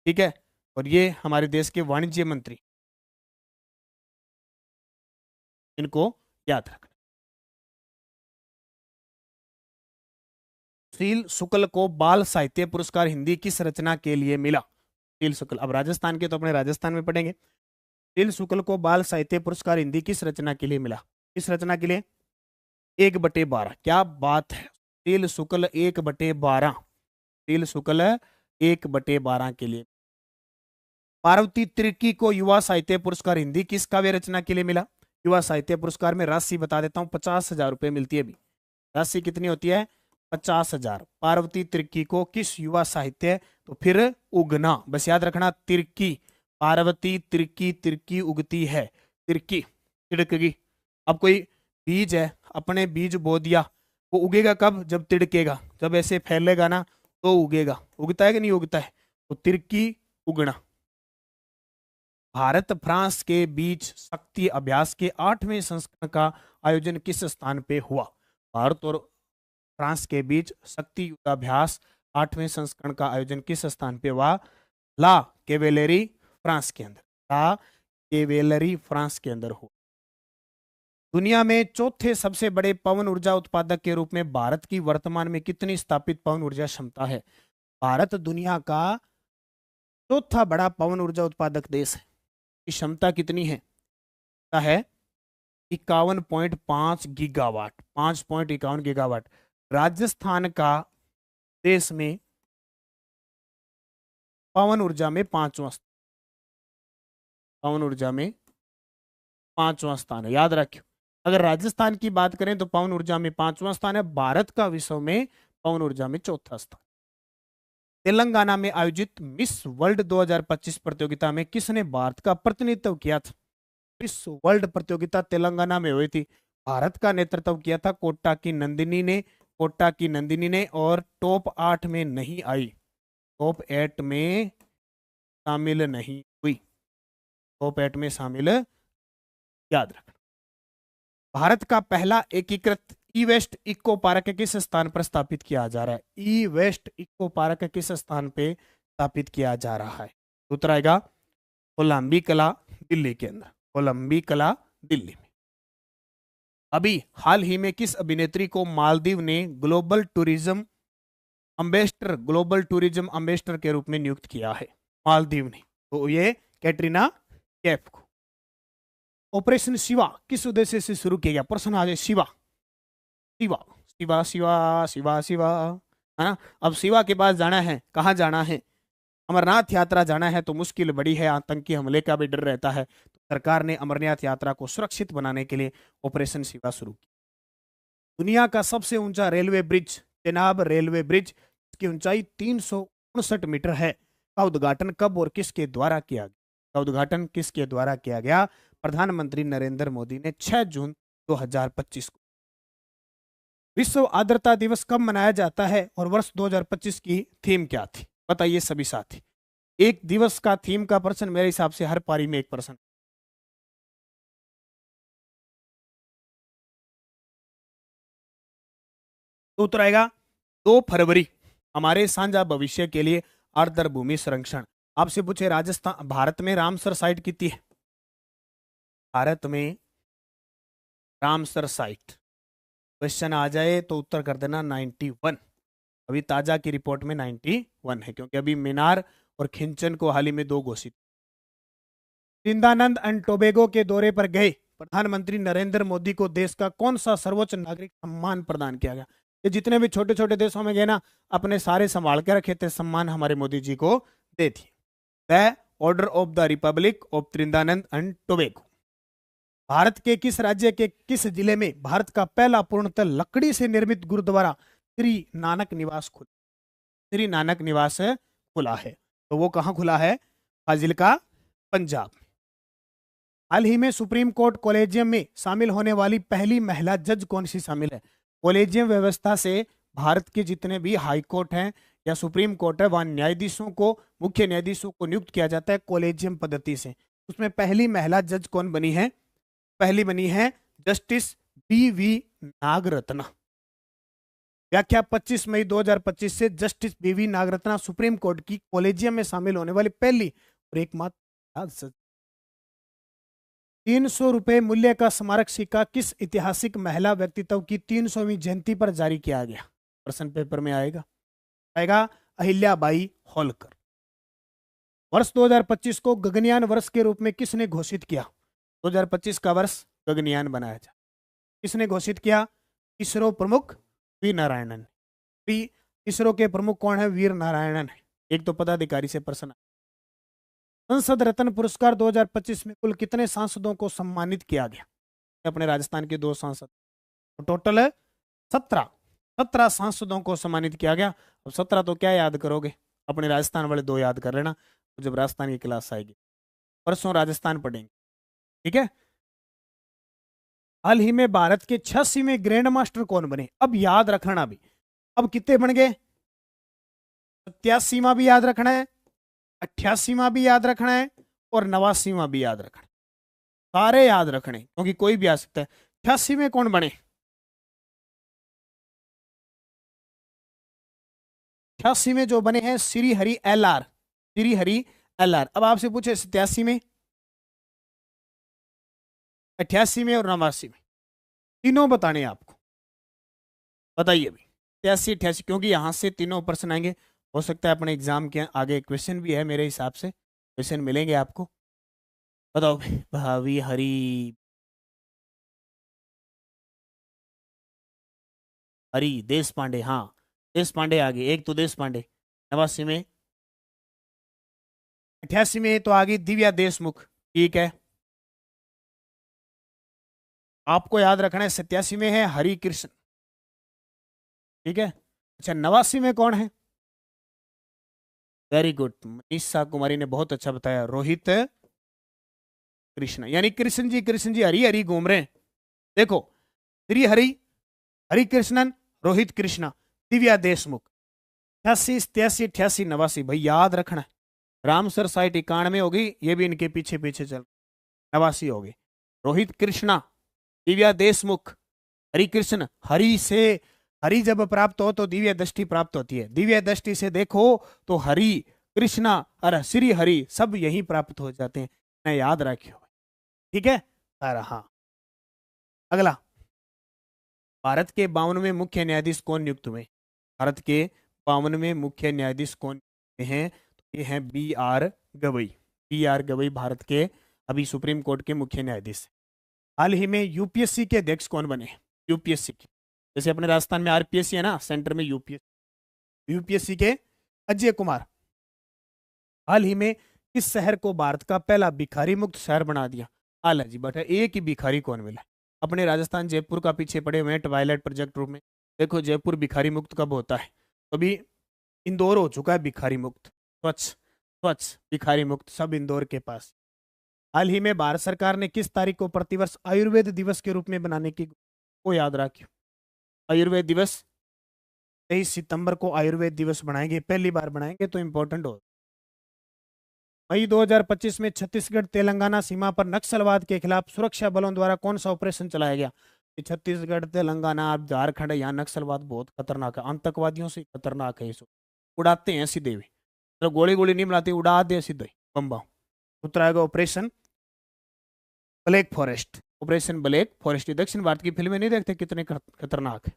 ठीक है, और ये हमारे देश के वाणिज्य मंत्री, इनको याद रखना। सुशील शुक्ल को बाल साहित्य पुरस्कार हिंदी किस रचना के लिए मिला? सुशील शुक्ल, अब राजस्थान के तो अपने राजस्थान में पढ़ेंगे। सुशील शुक्ल को बाल साहित्य पुरस्कार हिंदी किस रचना के लिए मिला? किस रचना के लिए? 1/12। क्या बात है, सुशील शुक्ल 1/12, सुशील शुक्ल 1/12 के लिए। पार्वती तिर्की को युवा साहित्य पुरस्कार हिंदी किस काव्य रचना के लिए मिला? युवा साहित्य पुरस्कार में राशि बता देता हूं, 50,000 रुपए मिलती है। अभी राशि कितनी होती है? 50,000। पार्वती तिर्की को किस युवा साहित्य, तो फिर उगना, बस याद रखना, तिर्की, पार्वती तिर्की, तिर्की उगती है, तिर्की तिड़केगी। अब कोई बीज है, अपने बीज बो दिया, वो उगेगा कब? जब तिड़केगा, जब ऐसे फैलेगा ना तो उगेगा। उगता है कि नहीं उगता है? तो तिर्की, उगना। भारत फ्रांस के बीच शक्ति अभ्यास के 8वें संस्करण का आयोजन किस स्थान पे हुआ? भारत और फ्रांस के बीच शक्ति युद्धाभ्यास 8वें संस्करण का आयोजन किस स्थान पे हुआ? ला केवेलरी, फ्रांस के अंदर। ला केवेलरी, फ्रांस के अंदर हुआ। दुनिया में चौथे सबसे बड़े पवन ऊर्जा उत्पादक के रूप में भारत की वर्तमान में कितनी स्थापित पवन ऊर्जा क्षमता है? भारत दुनिया का चौथा बड़ा पवन ऊर्जा उत्पादक देश है। की क्षमता कितनी है? है 51.5 गीगावाट, 5.51 गीगावाट। राजस्थान का देश में पवन ऊर्जा में पवन ऊर्जा में पांचवा स्थान है, याद रखियो। अगर राजस्थान की बात करें तो पवन ऊर्जा में पांचवा स्थान है, भारत का विश्व में पवन ऊर्जा में चौथा स्थान। तेलंगाना में आयोजित मिस वर्ल्ड 2025 प्रतियोगिता में किसने भारत का प्रतिनिधित्व किया था? मिस वर्ल्ड प्रतियोगिता तेलंगाना में हुई थी, भारत का नेतृत्व किया था कोटा की नंदिनी ने, और टॉप 8 में नहीं आई, टॉप 8 में शामिल नहीं हुई, टॉप 8 में शामिल, याद रखना। भारत का पहला एकीकृत ई वेस्ट इको पार्क किस स्थान पर स्थापित किया जा रहा है? ई वेस्ट इको पार्क किस स्थान पे स्थापित किया जा रहा है? उत्तर आएगा कोलंबी कला, दिल्ली के अंदर, कोलंबी कला दिल्ली में। अभी हाल ही में किस अभिनेत्री को मालदीव ने ग्लोबल टूरिज्म एम्बेसडर के रूप में नियुक्त किया है? मालदीव ने, तो ये कैटरीना कैफ को। ऑपरेशन शिवा किस उद्देश्य से शुरू किया गया? प्रश्न आ जाए, शिवा शिवा शिवा शिवा शिवा शिवा, है ना। अब शिवा के पास जाना है, कहाँ जाना है? अमरनाथ यात्रा जाना है, तो मुश्किल बड़ी है, आतंकी हमले का भी डर रहता है, तो सरकार ने अमरनाथ यात्रा को सुरक्षित बनाने के लिए ऑपरेशन शिवा शुरू की। दुनिया का सबसे ऊंचा railway bridge, Chenab railway bridge, की ऊंचाई 359 मीटर है, का उद्घाटन कब और किसके द्वारा किया गया? का उद्घाटन किसके द्वारा किया गया? प्रधानमंत्री नरेंद्र मोदी ने 6 जून 2025 को। विश्व आर्द्रता दिवस कब मनाया जाता है और वर्ष 2025 की थीम क्या थी? बताइए सभी साथी। एक दिवस का थीम का प्रश्न मेरे हिसाब से हर पारी में एक प्रश्न। तो उत्तर आएगा 2 फरवरी, हमारे साझा भविष्य के लिए आर्द्र भूमि संरक्षण। आपसे पूछे राजस्थान, भारत में रामसर साइट कितनी है? भारत में रामसर साइट क्वेश्चन आ जाए तो उत्तर कर देना 91। अभी ताजा की रिपोर्ट में 91 है, क्योंकि अभी मीनार और खिंचन को हाल ही में 2 घोषित। त्रिंदानंद एंड टोबैगो के दौरे पर गए प्रधानमंत्री नरेंद्र मोदी को देश का कौन सा सर्वोच्च नागरिक सम्मान प्रदान किया गया? ये जितने भी छोटे छोटे देशों में गए ना, अपने सारे संभाल के रखे थे, सम्मान हमारे मोदी जी को दे थी। The order of the republic of Trinidad and Tobago. भारत के किस राज्य के किस जिले में भारत का पहला पूर्णतः लकड़ी से निर्मित गुरुद्वारा श्री नानक निवास खुला? श्री नानक निवास खुला है, तो वो कहाँ खुला है? फाजिल्का, पंजाब। हाल ही में सुप्रीम कोर्ट कॉलेजियम में शामिल होने वाली पहली महिला जज कौन सी शामिल है? कॉलेजियम व्यवस्था से भारत के जितने भी हाई कोर्ट हैं या सुप्रीम कोर्ट है, वहां न्यायाधीशों को, मुख्य न्यायाधीशों को नियुक्त किया जाता है कॉलेजियम पद्धति से। उसमें पहली महिला जज कौन बनी है? पहली बनी है जस्टिस बी.वी. नागरत्ना। व्याख्या 25 मई 2025 से justice BV. Nagarathna supreme court की कॉलेजियम में शामिल होने वाली पहली और एकमात्र। 300 रुपए मूल्य का स्मारक सिक्का किस ऐतिहासिक महिला व्यक्तित्व की 300वीं जयंती पर जारी किया गया? प्रश्न पेपर में आएगा अहिल्याबाई होलकर। वर्ष 2025 को गगनयान वर्ष के रूप में किसने घोषित किया? 2025 का वर्ष गगनयान बनाया जाए, किसने घोषित किया? इसरो प्रमुख वी नारायणन। इसरो के प्रमुख कौन है? वीर नारायणन है। एक तो पदाधिकारी से प्रश्न। संसद रत्न पुरस्कार 2025 में कुल कितने सांसदों को सम्मानित किया गया? अपने राजस्थान के 2 सांसद, तो टोटल 17 सांसदों को सम्मानित किया गया। अब 17 तो क्या याद करोगे, अपने राजस्थान वाले 2 याद कर लेना, तो जब राजस्थान की क्लास आएगी परसों राजस्थान पढ़ेंगे, ठीक है। हाल ही में भारत के 86वें ग्रैंड मास्टर कौन बने? अब याद रखना, भी अब कितने बन गए? 87वां भी याद रखना है, 88वां भी याद रखना है और 89वां भी याद रखना है। सारे याद रखने, क्योंकि कोई भी आ सकता है। 88 में कौन बने? 88 में जो बने हैं श्री हरि LR, श्री हरि LR। अब आपसे पूछे 87 में, 88 में और 89 में, तीनों बताने आपको। बताइए अभी 87, 88, क्योंकि यहां से तीनों प्रश्न आएंगे। हो सकता है अपने एग्जाम के आगे क्वेश्चन भी है, मेरे हिसाब से क्वेश्चन मिलेंगे आपको। बताओ भावी हरी, हरी देश पांडे, हाँ देश पांडे आगे, एक तो देश पांडे 89 में, 88 में तो आगे दिव्या देशमुख, ठीक है। आपको याद रखना है 87 में है हरि कृष्ण, ठीक है। अच्छा 89 में कौन है? वेरी गुड, मनीषा कुमारी ने बहुत अच्छा बताया, रोहित कृष्ण, यानी कृष्ण जी हरी हरी घूम रहे हैं। देखो, श्री हरि, हरि कृष्णन, रोहित कृष्णा, दिव्या देशमुख, 88 87 88 89, भाई याद रखना है। रामसर साइट 91 होगी, ये भी इनके पीछे पीछे चल, 89 होगी। रोहित कृष्णा, दिव्या देशमुख, हरि कृष्ण, हरि से हरि जब प्राप्त हो तो दिव्य दृष्टि प्राप्त होती है, दिव्य दृष्टि से देखो तो हरि कृष्णा और श्री हरि सब यही प्राप्त हो जाते हैं, मैं याद रखियो, ठीक है। अरे हाँ, अगला, भारत के 52वें मुख्य न्यायाधीश कौन नियुक्त हुए? भारत के 52वें मुख्य न्यायाधीश कौन हैं? तो ये हैं B R Gavai, B R Gavai Bharat के अभी सुप्रीम कोर्ट के मुख्य न्यायाधीश। हाल ही में यूपीएससी के अध्यक्ष कौन बने? यूपीएससी के, जैसे अपने राजस्थान में आरपीएससी है ना, सेंटर में यूपीएससी, यूपीएससी के अजय कुमार हाल ही में किस शहर को भारत का पहला भिखारी मुक्त शहर बना दिया? आला जी बट एक ही भिखारी कौन मिला? अपने राजस्थान जयपुर का पीछे पड़े हुए हैं ट्वाइलाइट प्रोजेक्ट रूप में। देखो जयपुर भिखारी मुक्त कब होता है? तो अभी इंदौर हो चुका है भिखारी मुक्त, स्वच्छ स्वच्छ भिखारी मुक्त, सब इंदौर के पास। हाल ही में भारत सरकार ने किस तारीख को प्रतिवर्ष आयुर्वेद दिवस के रूप में बनाने की को याद रखियो? आयुर्वेद दिवस 23 सितंबर को आयुर्वेद दिवस बनाएंगे, पहली बार बनाएंगे तो इंपॉर्टेंट हो। मई 2025 में छत्तीसगढ़ तेलंगाना सीमा पर नक्सलवाद के खिलाफ सुरक्षा बलों द्वारा कौन सा ऑपरेशन चलाया गया? छत्तीसगढ़ तेलंगाना झारखंड, यहाँ नक्सलवाद बहुत खतरनाक है, आतंकवादियों से खतरनाक है, इसको उड़ाते हैं सीधे भी, तो गोली गोली नहीं मिलाते, उड़ा दे सीधे बम बम। दूसरा आएगा operation black forest, operation black forest, दक्षिण भारत की फिल्में नहीं देखते कितने खतरनाक है।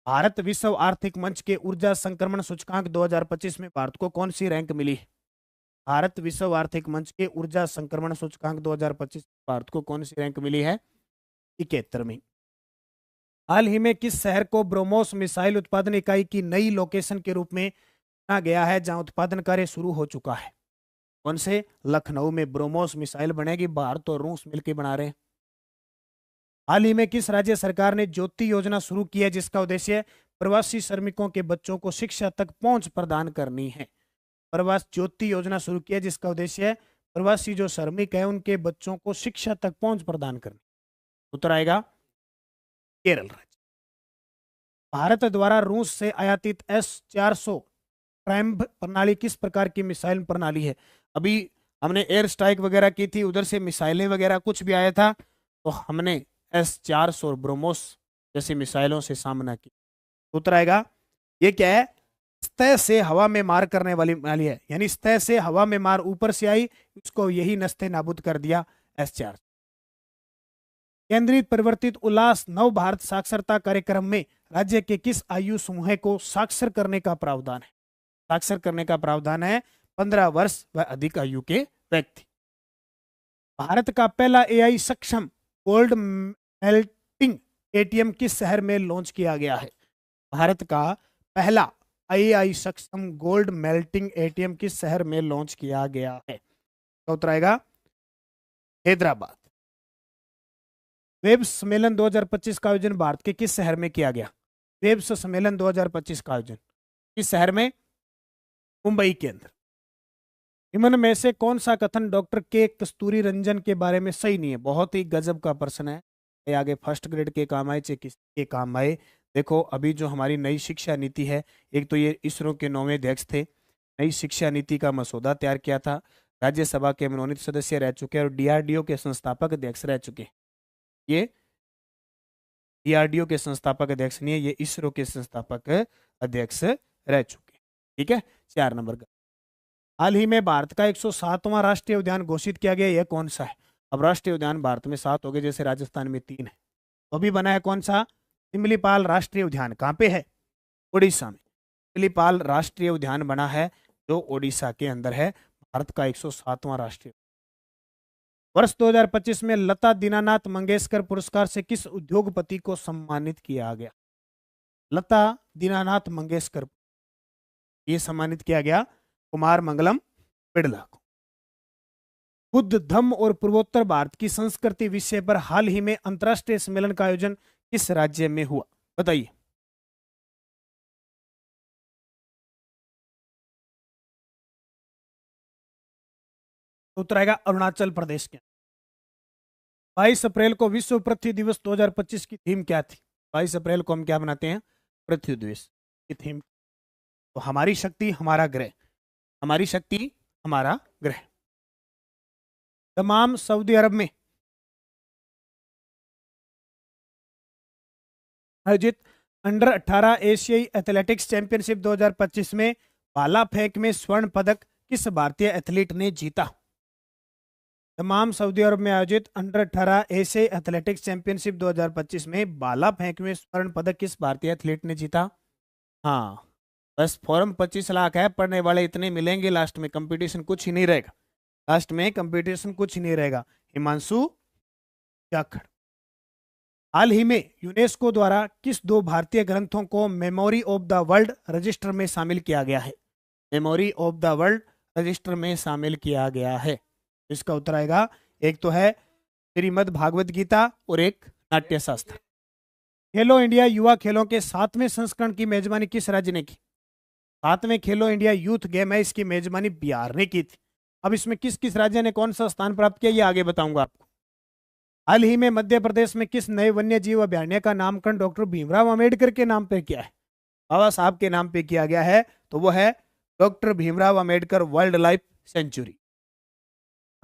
भारत विश्व आर्थिक मंच के ऊर्जा संक्रमण सूचकांक 2025 में भारत को कौन सी रैंक मिली? भारत विश्व आर्थिक मंच के ऊर्जा संक्रमण सूचकांक 2025 भारत को कौन सी रैंक मिली है? 71वीं। हाल ही में किस शहर को ब्रोमोस मिसाइल उत्पादन इकाई की नई लोकेशन के रूप में चुना गया है, जहां उत्पादन कार्य शुरू हो चुका है? कौन से? लखनऊ में ब्रोमोस मिसाइल बनेगी, भारत और रूस मिलकर बना रहे हैं। हाल ही में किस राज्य सरकार ने ज्योति योजना शुरू की है, जिसका उद्देश्य प्रवासी श्रमिकों के बच्चों को शिक्षा तक पहुंच प्रदान करनी है? प्रवास ज्योति योजना शुरू की है जिसका उद्देश्य है प्रवासी जो श्रमिक है उनके बच्चों को शिक्षा तक पहुंच प्रदान करनी। उत्तर आएगा केरल राज्य। भारत द्वारा रूस से आयातित S-400 ट्रैम्ब प्रणाली किस प्रकार की मिसाइल प्रणाली है? अभी हमने एयर स्ट्राइक वगैरह की थी, उधर से मिसाइलें वगैरह कुछ भी आया था, तो हमने S-400 ब्रोमोस जैसी मिसाइलों से सामना किया। उत्तर आएगा, ये क्या है? सतह से हवा में मार करने वाली है, यानी सतह से हवा में मार ऊपर से आई, उसको यही नस्ते नाबूद कर दिया S-400। केंद्रित परिवर्तित उल्लास नव भारत साक्षरता कार्यक्रम में राज्य के किस आयु समूह को साक्षर करने का प्रावधान है? साक्षर करने का प्रावधान है 15 वर्ष व अधिक आयु के व्यक्ति। भारत का पहला AI सक्षम गोल्ड मेल्टिंग ATM किस शहर में लॉन्च किया गया है? भारत का पहला AI सक्षम गोल्ड मेल्टिंग ATM किस शहर में लॉन्च किया गया है? तो उत्तर आएगा हैदराबाद। वेब्स सम्मेलन 2025 का आयोजन भारत के किस शहर में किया गया? वेब्स सम्मेलन 2025 का आयोजन किस शहर में? मुंबई के अंदर। निम्न में से कौन सा कथन डॉक्टर के कस्तूरी रंजन के बारे में सही नहीं है? बहुत ही गजब का प्रश्न है, ये आगे फर्स्ट ग्रेड के काम आए चाहे किसी के काम आए। देखो अभी जो हमारी नई शिक्षा नीति है, एक तो ये इसरो के 9वें अध्यक्ष थे, नई शिक्षा नीति का मसौदा तैयार किया था, राज्यसभा के मनोनीत सदस्य रह चुके और DRDO के संस्थापक अध्यक्ष रह चुके। ये DRDO के संस्थापक अध्यक्ष नहीं है, ये इसरो के संस्थापक अध्यक्ष रह चुके। ठीक है, 4 नंबर का। हाल ही में भारत का 107वां राष्ट्रीय उद्यान घोषित किया गया, यह कौन सा है? अब राष्ट्रीय उद्यान भारत में 7 हो गए, जैसे राजस्थान में 3 है, तो अभी बना है कौन सा? सिमलीपाल राष्ट्रीय उद्यान। कहाँ पे है? उड़ीसा में। सिमलीपाल राष्ट्रीय उद्यान बना है जो ओडिशा के अंदर है, भारत का 107वां राष्ट्रीय। वर्ष 2025 में लता दीनानाथ मंगेशकर पुरस्कार से किस उद्योगपति को सम्मानित किया गया? लता दीनानाथ मंगेशकर ये सम्मानित किया गया कुमार मंगलम बिड़ला को। बुद्ध धम्म और पूर्वोत्तर भारत की संस्कृति विषय पर हाल ही में अंतर्राष्ट्रीय सम्मेलन का आयोजन किस राज्य में हुआ? बताइए। उत्तर आएगा अरुणाचल प्रदेश के। 22 अप्रैल को विश्व पृथ्वी दिवस 2025 की थीम क्या थी? 22 अप्रैल को हम क्या मनाते हैं? पृथ्वी दिवस की थीम। तो हमारी शक्ति हमारा ग्रह, हमारी शक्ति हमारा ग्रह। दमाम सऊदी अरब में आयोजित अंडर 18 एशियाई एथलेटिक्स चैंपियनशिप 2025 में भाला फेंक में स्वर्ण पदक किस भारतीय एथलीट ने जीता? दमाम सऊदी अरब में आयोजित अंडर 18 एशियाई एथलेटिक्स चैंपियनशिप 2025 में भाला फेंक में स्वर्ण पदक किस भारतीय एथलीट ने जीता? हाँ, बस फॉर्म 25 लाख है, पढ़ने वाले इतने मिलेंगे, लास्ट में कंपटीशन कुछ ही नहीं रहेगा, लास्ट में कंपटीशन कुछ ही नहीं रहेगा। हिमांशु जाखड़। हाल ही में यूनेस्को द्वारा किस दो भारतीय ग्रंथों को memory of the world register में शामिल किया गया है? Memory of the world register में शामिल किया गया है। इसका उत्तर आएगा, एक तो है श्रीमद् भागवत गीता और एक नाट्य शास्त्र। खेलो इंडिया युवा खेलों के 7वें संस्करण की मेजबानी किस राज्य ने की? 7वें खेलो इंडिया यूथ गेम है, इसकी मेजबानी बिहार ने की थी। अब इसमें किस किस राज्य ने कौन सा स्थान प्राप्त किया, ये आगे बताऊंगा आपको। हाल ही में मध्य प्रदेश में किस नए वन्य जीव अभयारण्य का नामकरण डॉक्टर भीमराव अंबेडकर के नाम पर किया है? बाबा साहब के नाम पे किया गया है, तो वो है doctor Bhimrao Ambedkar wild life sanctuary.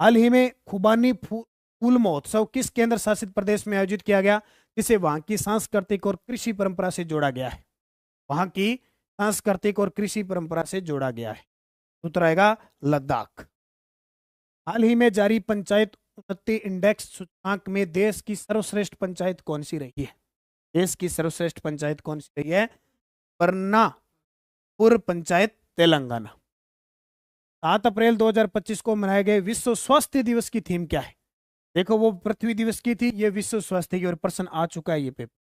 हाल ही में खुबानी फूल महोत्सव किस केंद्र शासित प्रदेश में आयोजित किया गया, जिसे वहां की सांस्कृतिक और कृषि परंपरा से जोड़ा गया है? वहां की सांस्कृतिक और कृषि परंपरा से जोड़ा गया है। उत्तर आएगा लद्दाख। हाल ही में जारी पंचायत उन्नति इंडेक्स सूचकांक में देश की सर्वश्रेष्ठ पंचायत कौन सी रही है? देश की सर्वश्रेष्ठ पंचायत कौन सी रही है? बर्नापुर पंचायत, तेलंगाना। 7 अप्रैल 2025 को मनाए गए विश्व स्वास्थ्य दिवस की थीम क्या है? देखो, वो पृथ्वी दिवस की थी, ये विश्व स्वास्थ्य की, और प्रश्न आ चुका है ये पेपर।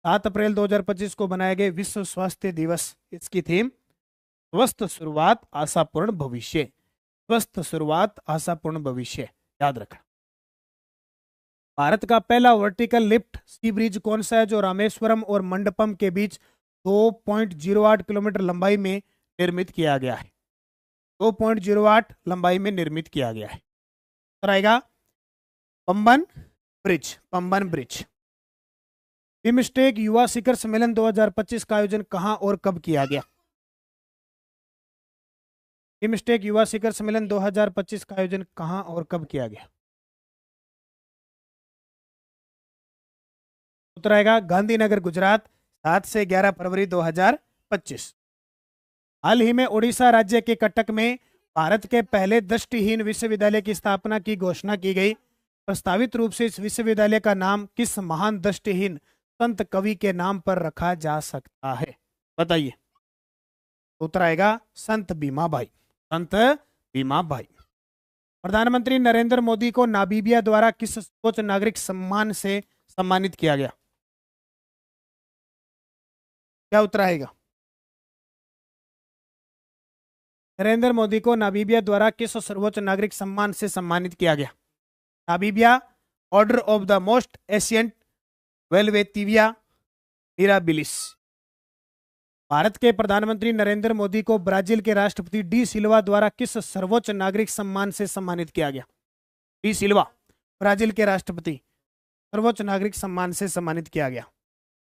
7 अप्रैल 2025 को बनाए गए विश्व स्वास्थ्य दिवस, इसकी थीम स्वस्थ शुरुआत आशापूर्ण भविष्य। स्वस्थ शुरुआत आशापूर्ण भविष्य, याद रखना। भारत का पहला वर्टिकल लिफ्ट सी ब्रिज कौन सा है, जो रामेश्वरम और मंडपम के बीच 2.08 किलोमीटर लंबाई में निर्मित किया गया है? 2.08 लंबाई में निर्मित किया गया है। तो आएगा Pamban bridge, Pamban bridge. BIMSTEC युवा शिखर सम्मेलन 2025 का आयोजन कहां और कब किया गया? बिमस्टेक युवा शिखर सम्मेलन 2025 का आयोजन कहां और कब किया गया? उत्तर आएगा गांधीनगर, गुजरात, 7 से 11 फरवरी 2025। हाल ही में ओडिशा राज्य के कटक में भारत के पहले दृष्टिहीन विश्वविद्यालय की स्थापना की घोषणा की गई। प्रस्तावित रूप से इस विश्वविद्यालय का नाम किस महान दृष्टिहीन संत कवि के नाम पर रखा जा सकता है? बताइए। उत्तर आएगा संत भीमाबाई, संत भीमाबाई। प्रधानमंत्री नरेंद्र मोदी को नामीबिया द्वारा किस सर्वोच्च नागरिक सम्मान से सम्मानित किया गया? क्या उत्तर आएगा? नरेंद्र मोदी को नामीबिया द्वारा किस सर्वोच्च नागरिक सम्मान से सम्मानित किया गया? Namibia order of the most ancient Welwitschia mirabilis. Bharat के प्रधानमंत्री नरेंद्र मोदी को ब्राजील के राष्ट्रपति डी सिल्वा द्वारा किस सर्वोच्च नागरिक सम्मान से सम्मानित किया गया? डी सिल्वा, ब्राजील के राष्ट्रपति, सर्वोच्च नागरिक सम्मान से सम्मानित किया गया।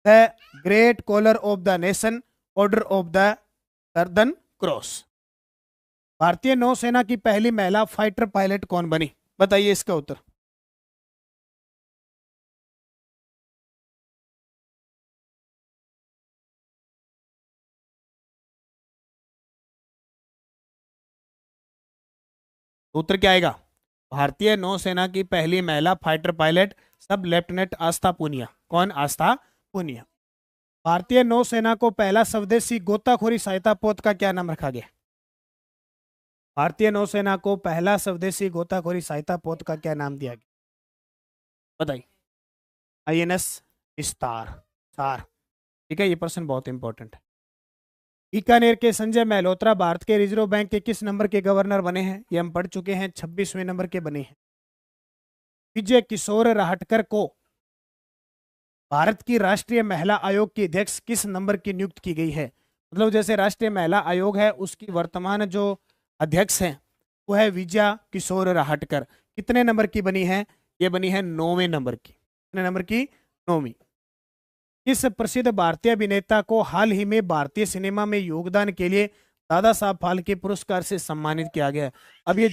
The great collar of the nation, order of the grand cross. भारतीय नौसेना की पहली महिला फाइटर पायलट कौन बनी? बताइए इसका उत्तर। उत्तर क्या आएगा? भारतीय नौसेना की पहली महिला फाइटर पायलट सब लेफ्टिनेंट आस्था पूनिया। कौन? आस्था पूनिया। भारतीय नौसेना को पहला स्वदेशी गोताखोरी सहायता पोत का क्या नाम रखा गया? भारतीय नौसेना को पहला स्वदेशी गोताखोरी सहायता पोत का क्या नाम दिया गया, बताइए। INS star star. ठीक है, ये प्रश्न बहुत इंपॉर्टेंट है। बीकानेर के संजय मल्होत्रा भारत के रिजर्व बैंक के किस नंबर के गवर्नर बने हैं, ये हम पढ़ चुके हैं, 26वें नंबर के बने हैं। विजय किशोर राहटकर को भारत की राष्ट्रीय महिला आयोग की अध्यक्ष किस नंबर की नियुक्त की गई है। मतलब जैसे राष्ट्रीय महिला आयोग है उसकी वर्तमान जो अध्यक्ष हैं वो है विजया किशोर राहटकर। कितने नंबर की बनी है, ये बनी है 9वें नंबर की। कितने नंबर की, 9वीं। इस प्रसिद्ध भारतीय अभिनेता को हाल ही में भारतीय सिनेमा में योगदान के लिए दादा साहब फाल्के पुरस्कार से सम्मानित किया गया है। अब ये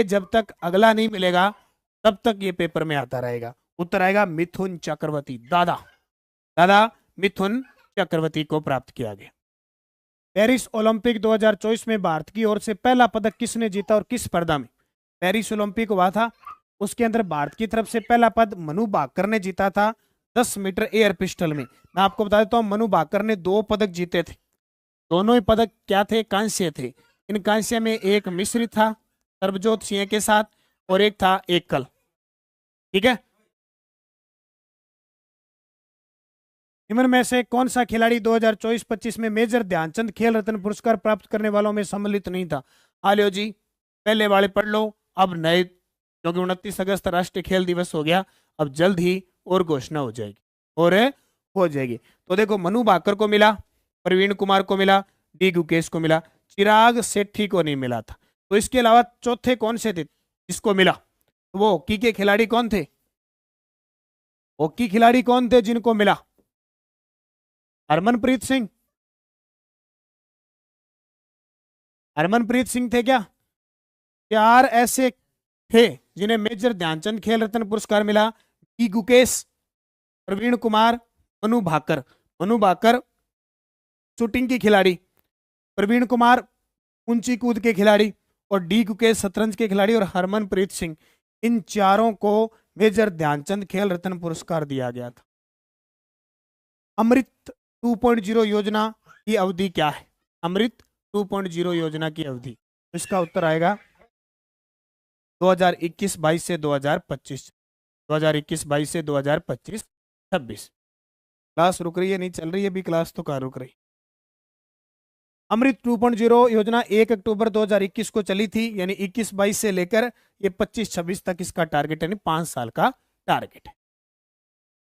जब तक अगला नहीं मिलेगा तब तक ये पेपर में आता रहेगा। उत्तर आएगा मिथुन चक्रवर्ती। दादा मिथुन चक्रवर्ती को प्राप्त किया गया। पेरिस ओलंपिक 2024 में भारत की ओर से पहला पदक किसने जीता और किस स्पर्धा में। पेरिस ओलंपिक हुआ था, उसके अंदर भारत की तरफ से पहला पद मनु भाकर ने जीता था 10 मीटर एयर पिस्टल में। मैं आपको बता देता हूं, मनु भाकर ने 2 पदक जीते थे। दोनों ही पदक क्या थे, कांस्य थे। इन कांस्य में एक मिश्रित था सर्वजोत सिंह के साथ और एक था एकल। ठीक है, निम्न में से कौन सा खिलाड़ी 2024-25 में मेजर ध्यानचंद खेल रत्न पुरस्कार प्राप्त करने वालों में सम्मिलित नहीं था। आलियो जी, पहले वाले पढ़ लो, अब नए, क्योंकि 29 अगस्त राष्ट्रीय खेल दिवस हो गया, अब जल्द ही और घोषणा हो जाएगी। तो देखो, मनु भाकर को मिला, प्रवीण कुमार को मिला, डी गुकेश को मिला, चिराग सेठी को नहीं मिला था। तो इसके अलावा चौथे कौन से थे जिसको मिला, वो हॉकी के खिलाड़ी कौन थे, जिनको मिला। हरमनप्रीत सिंह थे क्या। 4 ऐसे थे जिन्हें मेजर ध्यानचंद खेल रत्न पुरस्कार मिला। डी गुकेश, प्रवीण कुमार, मनु भाकर शूटिंग के खिलाड़ी, प्रवीण कुमार ऊंची कूद के खिलाड़ी और डी गुकेश शतरंज के खिलाड़ी और हरमनप्रीत सिंह, इन चारों को मेजर ध्यानचंद खेल रत्न पुरस्कार दिया गया था। अमृत 2.0 योजना की अवधि क्या है। अमृत 2.0 योजना की अवधि, इसका उत्तर आएगा 2021-22 से 2025, 2021-22 से 2025-26। क्लास रुक रही है, नहीं चल रही है अभी क्लास, तो कहाँ रुक रही। अमृत 2.0 योजना 1 अक्टूबर 2021 को चली थी, यानी 21-22 से लेकर ये 25-26 तक इसका टारगेट, यानी 5 साल का टारगेट है।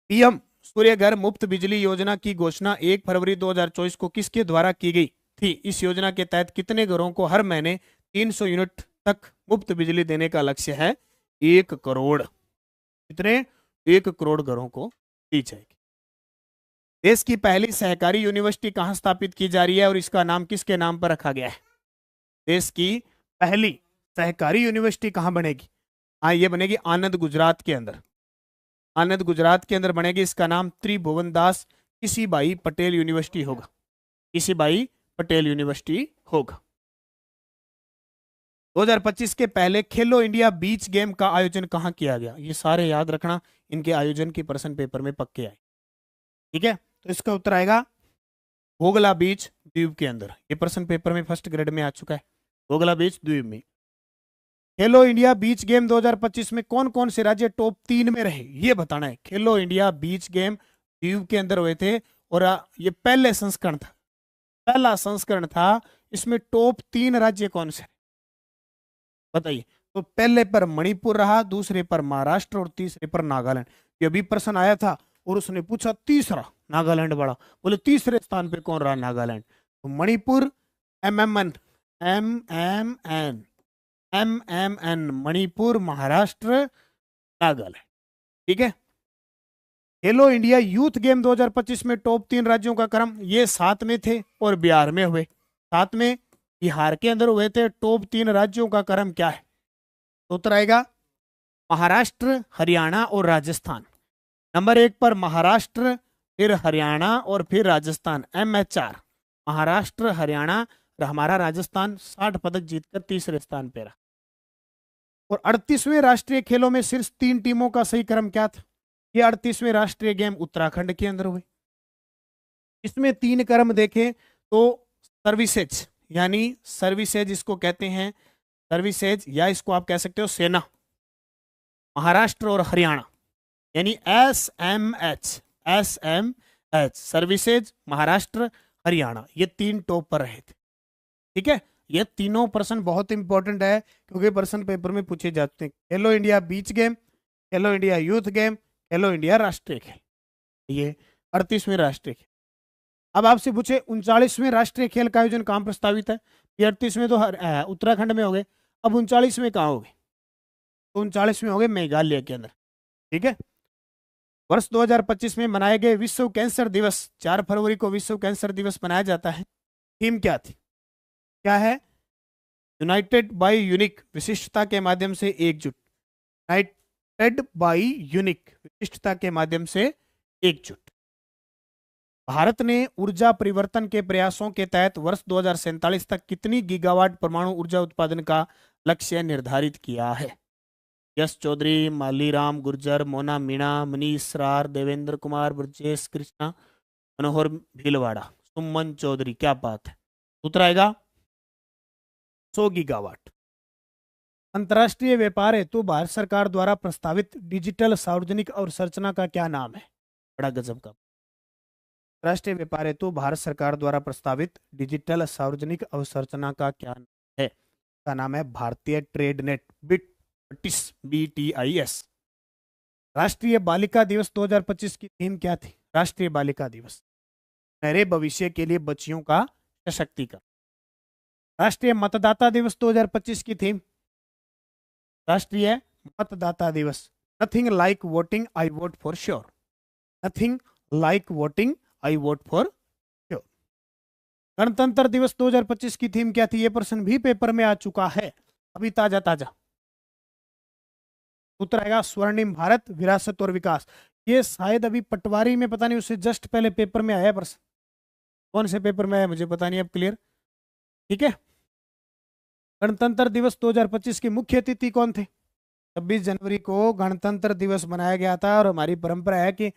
पीएम सूर्य घर मुफ्त बिजली योजना की घोषणा 1 फरवरी 2024 को किसके द्वारा की गई थी। इस योजना के तहत कितने घरों को हर महीने 300 यूनिट तक मुफ्त बिजली देने का लक्ष्य है। 1 करोड़। कितने, 1 करोड़ घरों को दी जाएगी। देश की पहली सहकारी यूनिवर्सिटी कहां स्थापित की जा रही है और इसका नाम किसके नाम पर रखा गया है। देश की पहली सहकारी यूनिवर्सिटी कहां बनेगी। हाँ, ये बनेगी आनंद, गुजरात के अंदर। आनंद गुजरात के अंदर बनेगी। इसका नाम त्रिभुवन दास किसीबाई पटेल यूनिवर्सिटी होगा। किसीबाई पटेल यूनिवर्सिटी होगा। 2025 के पहले खेलो इंडिया बीच गेम का आयोजन कहां किया गया। ये सारे याद रखना, इनके आयोजन की प्रश्न पेपर में पक्के आए। ठीक है, तो इसका उत्तर आएगा घोगला बीच द्वीप के अंदर। ये प्रश्न पेपर में फर्स्ट ग्रेड में आ चुका है, घोगला बीच द्वीप में। खेलो इंडिया बीच गेम 2025 में कौन कौन से राज्य टॉप 3 में रहे, ये बताना है। खेलो इंडिया बीच गेम द्वीप के अंदर हुए थे और ये पहला संस्करण था। इसमें टॉप 3 राज्य कौन से, बताइए। तो पहले पर मणिपुर रहा, दूसरे पर महाराष्ट्र और तीसरे पर नागालैंड। ये भी प्रश्न आया था और उसने पूछा तीसरा नागालैंड बड़ा, बोले तीसरे स्थान पे कौन रहा नागालैंड। तो मणिपुर MMN मणिपुर, महाराष्ट्र, नागालैंड। ठीक है। खेलो इंडिया यूथ गेम 2025 में टॉप 3 राज्यों का क्रम, ये 7 में थे और बिहार में हुए। 7 में बिहार के अंदर हुए थे। टॉप 3 राज्यों का क्रम क्या है, तो उत्तर आएगा महाराष्ट्र, हरियाणा और राजस्थान। नंबर 1 पर महाराष्ट्र, फिर हरियाणा और फिर राजस्थान। MHR महाराष्ट्र, हरियाणा, हमारा राजस्थान 60 पदक जीतकर तीसरे स्थान पर रहा। और 38वें राष्ट्रीय खेलों में सिर्फ 3 टीमों का सही क्रम क्या था। ये 38वें राष्ट्रीय गेम उत्तराखंड के अंदर हुए। इसमें 3 क्रम देखें तो सर्विसेज, यानी सर्विसेज इसको कहते हैं, सर्विसेज, या इसको आप कह सकते हो सेना, महाराष्ट्र और हरियाणा, यानी SMH सर्विसेज, महाराष्ट्र, हरियाणा, ये 3 टॉप पर रहे थे। ठीक है, ये तीनों प्रश्न बहुत इंपॉर्टेंट है क्योंकि प्रश्न पेपर में पूछे जाते हैं। खेलो इंडिया बीच गेम, खेलो इंडिया यूथ गेम, खेलो इंडिया राष्ट्रीय खेल, ये 38वें राष्ट्रीय खेल। अब आपसे पूछे 39वें राष्ट्रीय खेल का आयोजन कहाँ प्रस्तावित है? ये 38वें तो उत्तराखंड में हो गए, अब 39वें कहाँ हो गए? तो 39वें हो गए मेघालय के अंदर। ठीक है, वर्ष 2025 में मनाए गए विश्व कैंसर दिवस, 4 फरवरी को विश्व कैंसर दिवस मनाया जाता है। थीम क्या थी? क्या है? यूनाइटेड बाय यूनिक, विशिष्टता के माध्यम से एकजुट, यूनाइटेड बाय यूनिक, विशिष्टता के माध्यम से एकजुट। भारत ने ऊर्जा परिवर्तन के प्रयासों के तहत वर्ष 2047 तक कितनी गीगावाट परमाणु ऊर्जा उत्पादन का लक्ष्य निर्धारित किया है? यश चौधरी, मालीराम गुर्जर, मोना मीणा, मनीष रार, देवेंद्र कुमार, ब्रजेश कृष्णा, मनोहर भीलवाड़ा, सुमन चौधरी। क्या बात है, उत्तर आएगा 100 गीगावाट। अंतर्राष्ट्रीय व्यापार हेतु भारत सरकार द्वारा प्रस्तावित डिजिटल सार्वजनिक अवसंरचना का क्या नाम है? बड़ा गजब का। राष्ट्रीय व्यापार हेतु भारत सरकार द्वारा प्रस्तावित डिजिटल सार्वजनिक अवसंरचना का क्या नाम है? का नाम है भारतीय ट्रेड नेट, BTIS। राष्ट्रीय बालिका दिवस 2025 की थीम क्या थी? राष्ट्रीय बालिका दिवस, मेरे भविष्य के लिए बच्चियों का सशक्तिकरण। राष्ट्रीय मतदाता दिवस 2025 की थीम, राष्ट्रीय मतदाता दिवस, nothing like voting I vote for sure, nothing like voting I vote for sure. गणतंत्र दिवस 2025 की थीम क्या थी? यह प्रश्न भी पेपर में आ चुका है, अभी ताजा ताजा। उत्तर आएगा स्वर्णिम भारत, विरासत और विकास। ये शायद अभी पटवारी में, पता नहीं, उससे जस्ट पहले पेपर में आया प्रश्न। कौन से पेपर में आया मुझे पता नहीं, अब क्लियर। ठीक है, गणतंत्र दिवस 2025 की मुख्य अतिथि कौन थे? 26 जनवरी को गणतंत्र दिवस मनाया गया था और हमारी परंपरा है कि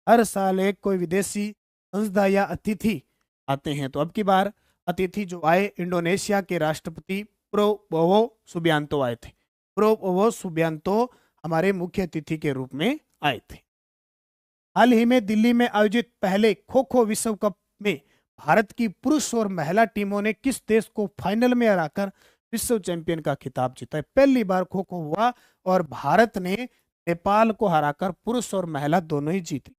हर साल एक कोई विदेशी संस्था या अतिथि आते हैं। तो अब की बार अतिथि जो आए, इंडोनेशिया के राष्ट्रपति प्रोबोवो सुबियांतो आए थे। प्रोबोवो सुबियांतो हमारे मुख्य अतिथि के रूप में आए थे। हाल ही में दिल्ली में आयोजित पहले खो खो विश्व कप में भारत की पुरुष और महिला टीमों ने किस देश को फाइनल में हराकर विश्व चैंपियन का खिताब जीता है? पहली बार खो खो हुआ और भारत ने नेपाल को हराकर पुरुष और महिला दोनों ही जीते।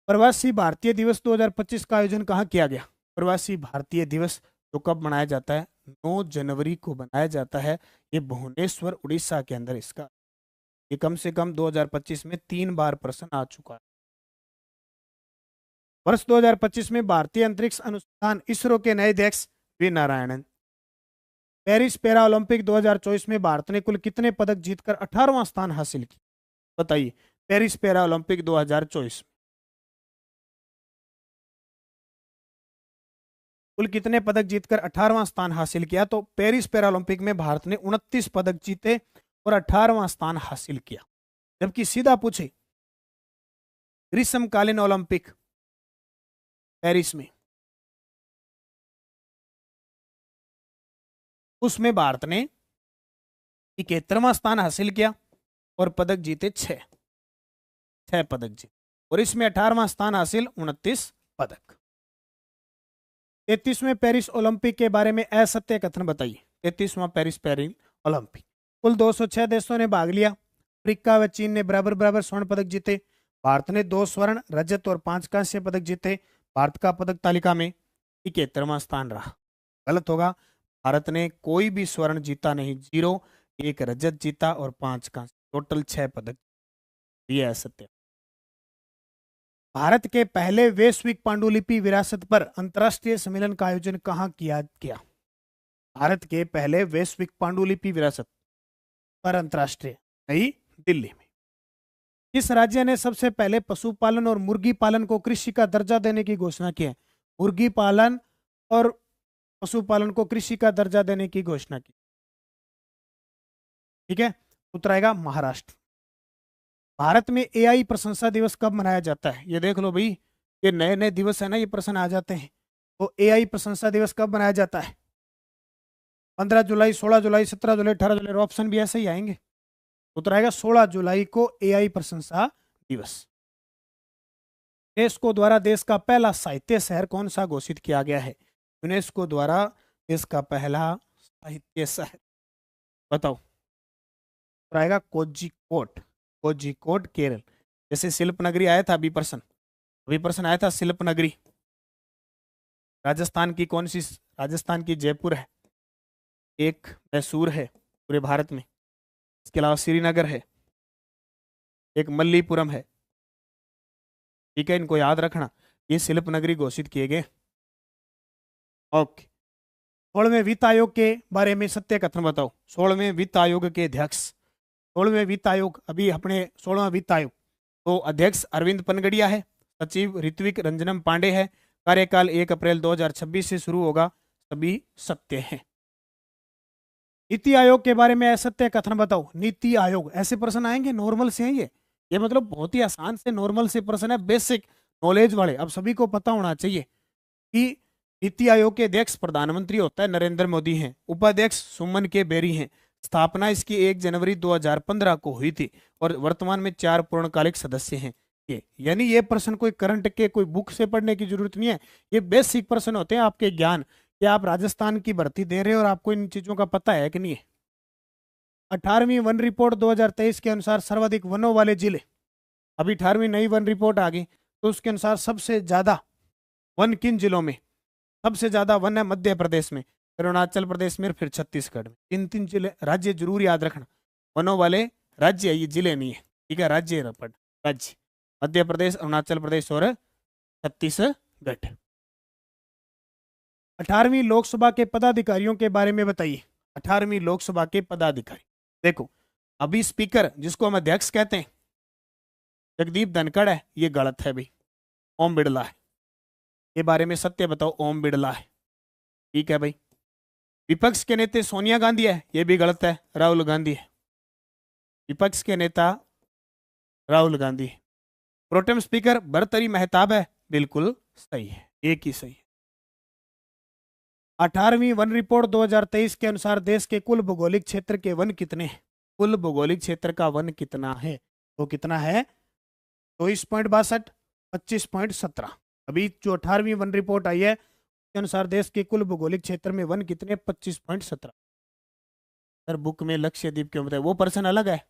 प्रवासी भारतीय दिवस 2025 का आयोजन कहाँ किया गया? प्रवासी भारतीय दिवस जो कब मनाया जाता है? 9 जनवरी को मनाया जाता है। ये भुवनेश्वर उड़ीसा के अंदर इसका, ये कम से कम 2025 में 3 बार प्रश्न आ चुका है। वर्ष 2025 में भारतीय अंतरिक्ष अनुसंधान इसरो के नए अध्यक्ष V Narayanan. Paris para Olympic 2024 में भारत ने कुल कितने पदक जीतकर 18वां स्थान हासिल किया? बताइए, पेरिस पैरा ओलंपिक 2024 कुल कितने पदक जीतकर 18वां स्थान हासिल किया? तो पेरिस पैरा ओलंपिक में भारत ने 29 पदक जीते और 18वां स्थान हासिल किया। जबकि सीधा पूछे ग्रीष्मकालीन ओलंपिक पेरिस में, उसमें भारत ने 71वां स्थान हासिल किया और पदक जीते 6 पदक जीते, और इसमें 18वां स्थान हासिल 29 पदक। 33वें पेरिस ओलंपिक के बारे में असत्य कथन बताइए। 33वां पेरिस ओलंपिक, कुल 206 देशों ने भाग लिया। अफ्रीका व चीन ने बराबर बराबर स्वर्ण पदक जीते। भारत ने 2 स्वर्ण, रजत और 5 कांस्य पदक जीते। भारत का पदक तालिका में 71वां स्थान रहा। गलत होगा, भारत ने कोई भी स्वर्ण जीता नहीं, 0, 1 रजत जीता और 5 कांस्य, टोटल 6 पदक। ये असत्य। भारत के पहले वैश्विक पांडुलिपि विरासत पर अंतर्राष्ट्रीय सम्मेलन का आयोजन कहाँ किया गया? भारत के पहले वैश्विक पांडुलिपि विरासत पर अंतर्राष्ट्रीय, नई दिल्ली में। किस राज्य ने सबसे पहले पशुपालन और मुर्गी पालन को कृषि का दर्जा देने की घोषणा की है? मुर्गी पालन और पशुपालन को कृषि का दर्जा देने की घोषणा की। ठीक है, उत्तर आएगा महाराष्ट्र। भारत में एआई प्रशंसा दिवस कब मनाया जाता है? ये देख लो भाई, ये नए नए दिवस है ना, ये प्रश्न आ जाते हैं।
तो एआई प्रशंसा दिवस कब मनाया जाता है? 15 जुलाई, 16 जुलाई, 17 जुलाई, 18 जुलाई, ऑप्शन भी ऐसे ही आएंगे। उत्तर आएगा 16 जुलाई को एआई प्रशंसा दिवस। यूनेस्को द्वारा देश का पहला साहित्य शहर कौन सा घोषित किया गया है? यूनेस्को द्वारा देश का पहला साहित्य शहर बताओ। उत्तर आएगा कोझिकोड। कोझिकोड केरल। जैसे शिल्प नगरी आया था अभी प्रश्न आया था शिल्प नगरी राजस्थान की कौन सी? राजस्थान की जयपुर है, एक मैसूर है पूरे भारत में, इसके अलावा श्रीनगर है, एक मल्लीपुरम है। ठीक है, इनको याद रखना, ये शिल्प नगरी घोषित किए गए। ओके, 16वें वित्त आयोग के बारे में सत्य कथन बताओ। 16वें वित्त आयोग के अध्यक्ष, 16वें वित्त आयोग, अभी अपने 16वां वित्त आयोग, तो अध्यक्ष अरविंद पनगड़िया है, सचिव ऋत्विक रंजनम पांडे है, कार्यकाल 1 अप्रैल 2026 से शुरू होगा, सभी सत्य हैं। नीति आयोग के बारे में असत्य कथन बताओ। नीति आयोग, ऐसे प्रश्न आएंगे, नॉर्मल से हैं ये मतलब बहुत ही आसान से नॉर्मल से प्रश्न है, बेसिक नॉलेज वाले, अब सभी को पता होना चाहिए कि नीति आयोग के अध्यक्ष प्रधानमंत्री होता है नरेंद्र मोदी हैं, उपाध्यक्ष सुमन के बेरी हैं, स्थापना इसकी 1 जनवरी 2015 को हुई थी और वर्तमान में 4 पूर्णकालिक सदस्य हैं। यानी ये प्रश्न कोई करंट के कोई बुक से पढ़ने की जरूरत नहीं है, ये बेसिक प्रश्न होते हैं आपके ज्ञान कि आप राजस्थान की भर्ती दे रहे हो और आपको इन चीजों का पता है कि नहीं है। 18वीं वन रिपोर्ट 2023 के अनुसार सर्वाधिक वनों वाले जिले, अभी 18वीं नई वन रिपोर्ट आ गई, तो उसके अनुसार सबसे ज्यादा वन किन जिलों में? सबसे ज्यादा वन है मध्य प्रदेश में, फिर अरुणाचल प्रदेश में, फिर छत्तीसगढ़ में। 3 जिले राज्य जरूर याद रखना, वनों वाले राज्य, ये जिले नहीं है, ठीक है, राज्य राज्य मध्य प्रदेश, अरुणाचल प्रदेश और छत्तीसगढ़। 18वीं लोकसभा के पदाधिकारियों के बारे में बताइए। 18वीं लोकसभा के पदाधिकारी, देखो अभी स्पीकर जिसको हम अध्यक्ष कहते हैं जगदीप धनखड़ है, ये गलत है भाई, ओम बिड़ला है। के बारे में सत्य बताओ, ओम बिड़ला है, ठीक है भाई। विपक्ष के नेता सोनिया गांधी है, ये भी गलत है, राहुल गांधी है। विपक्ष के नेता राहुल गांधी है। प्रोटेम स्पीकर भर्तृहरि महताब है, बिल्कुल सही है, एक ही सही है। 18वीं वन रिपोर्ट 2023 के अनुसार देश के कुल भौगोलिक क्षेत्र के वन कितने हैं? कुल भौगोलिक क्षेत्र का वन कितना है? तो कितना है? 24.62, 25.17। अभी जो 18वीं वन रिपोर्ट आई है उसके अनुसार देश के कुल भौगोलिक क्षेत्र में वन कितने? 25.17। सर बुक में लक्षद्वीप क्यों बताया? वो पर्सन अलग है,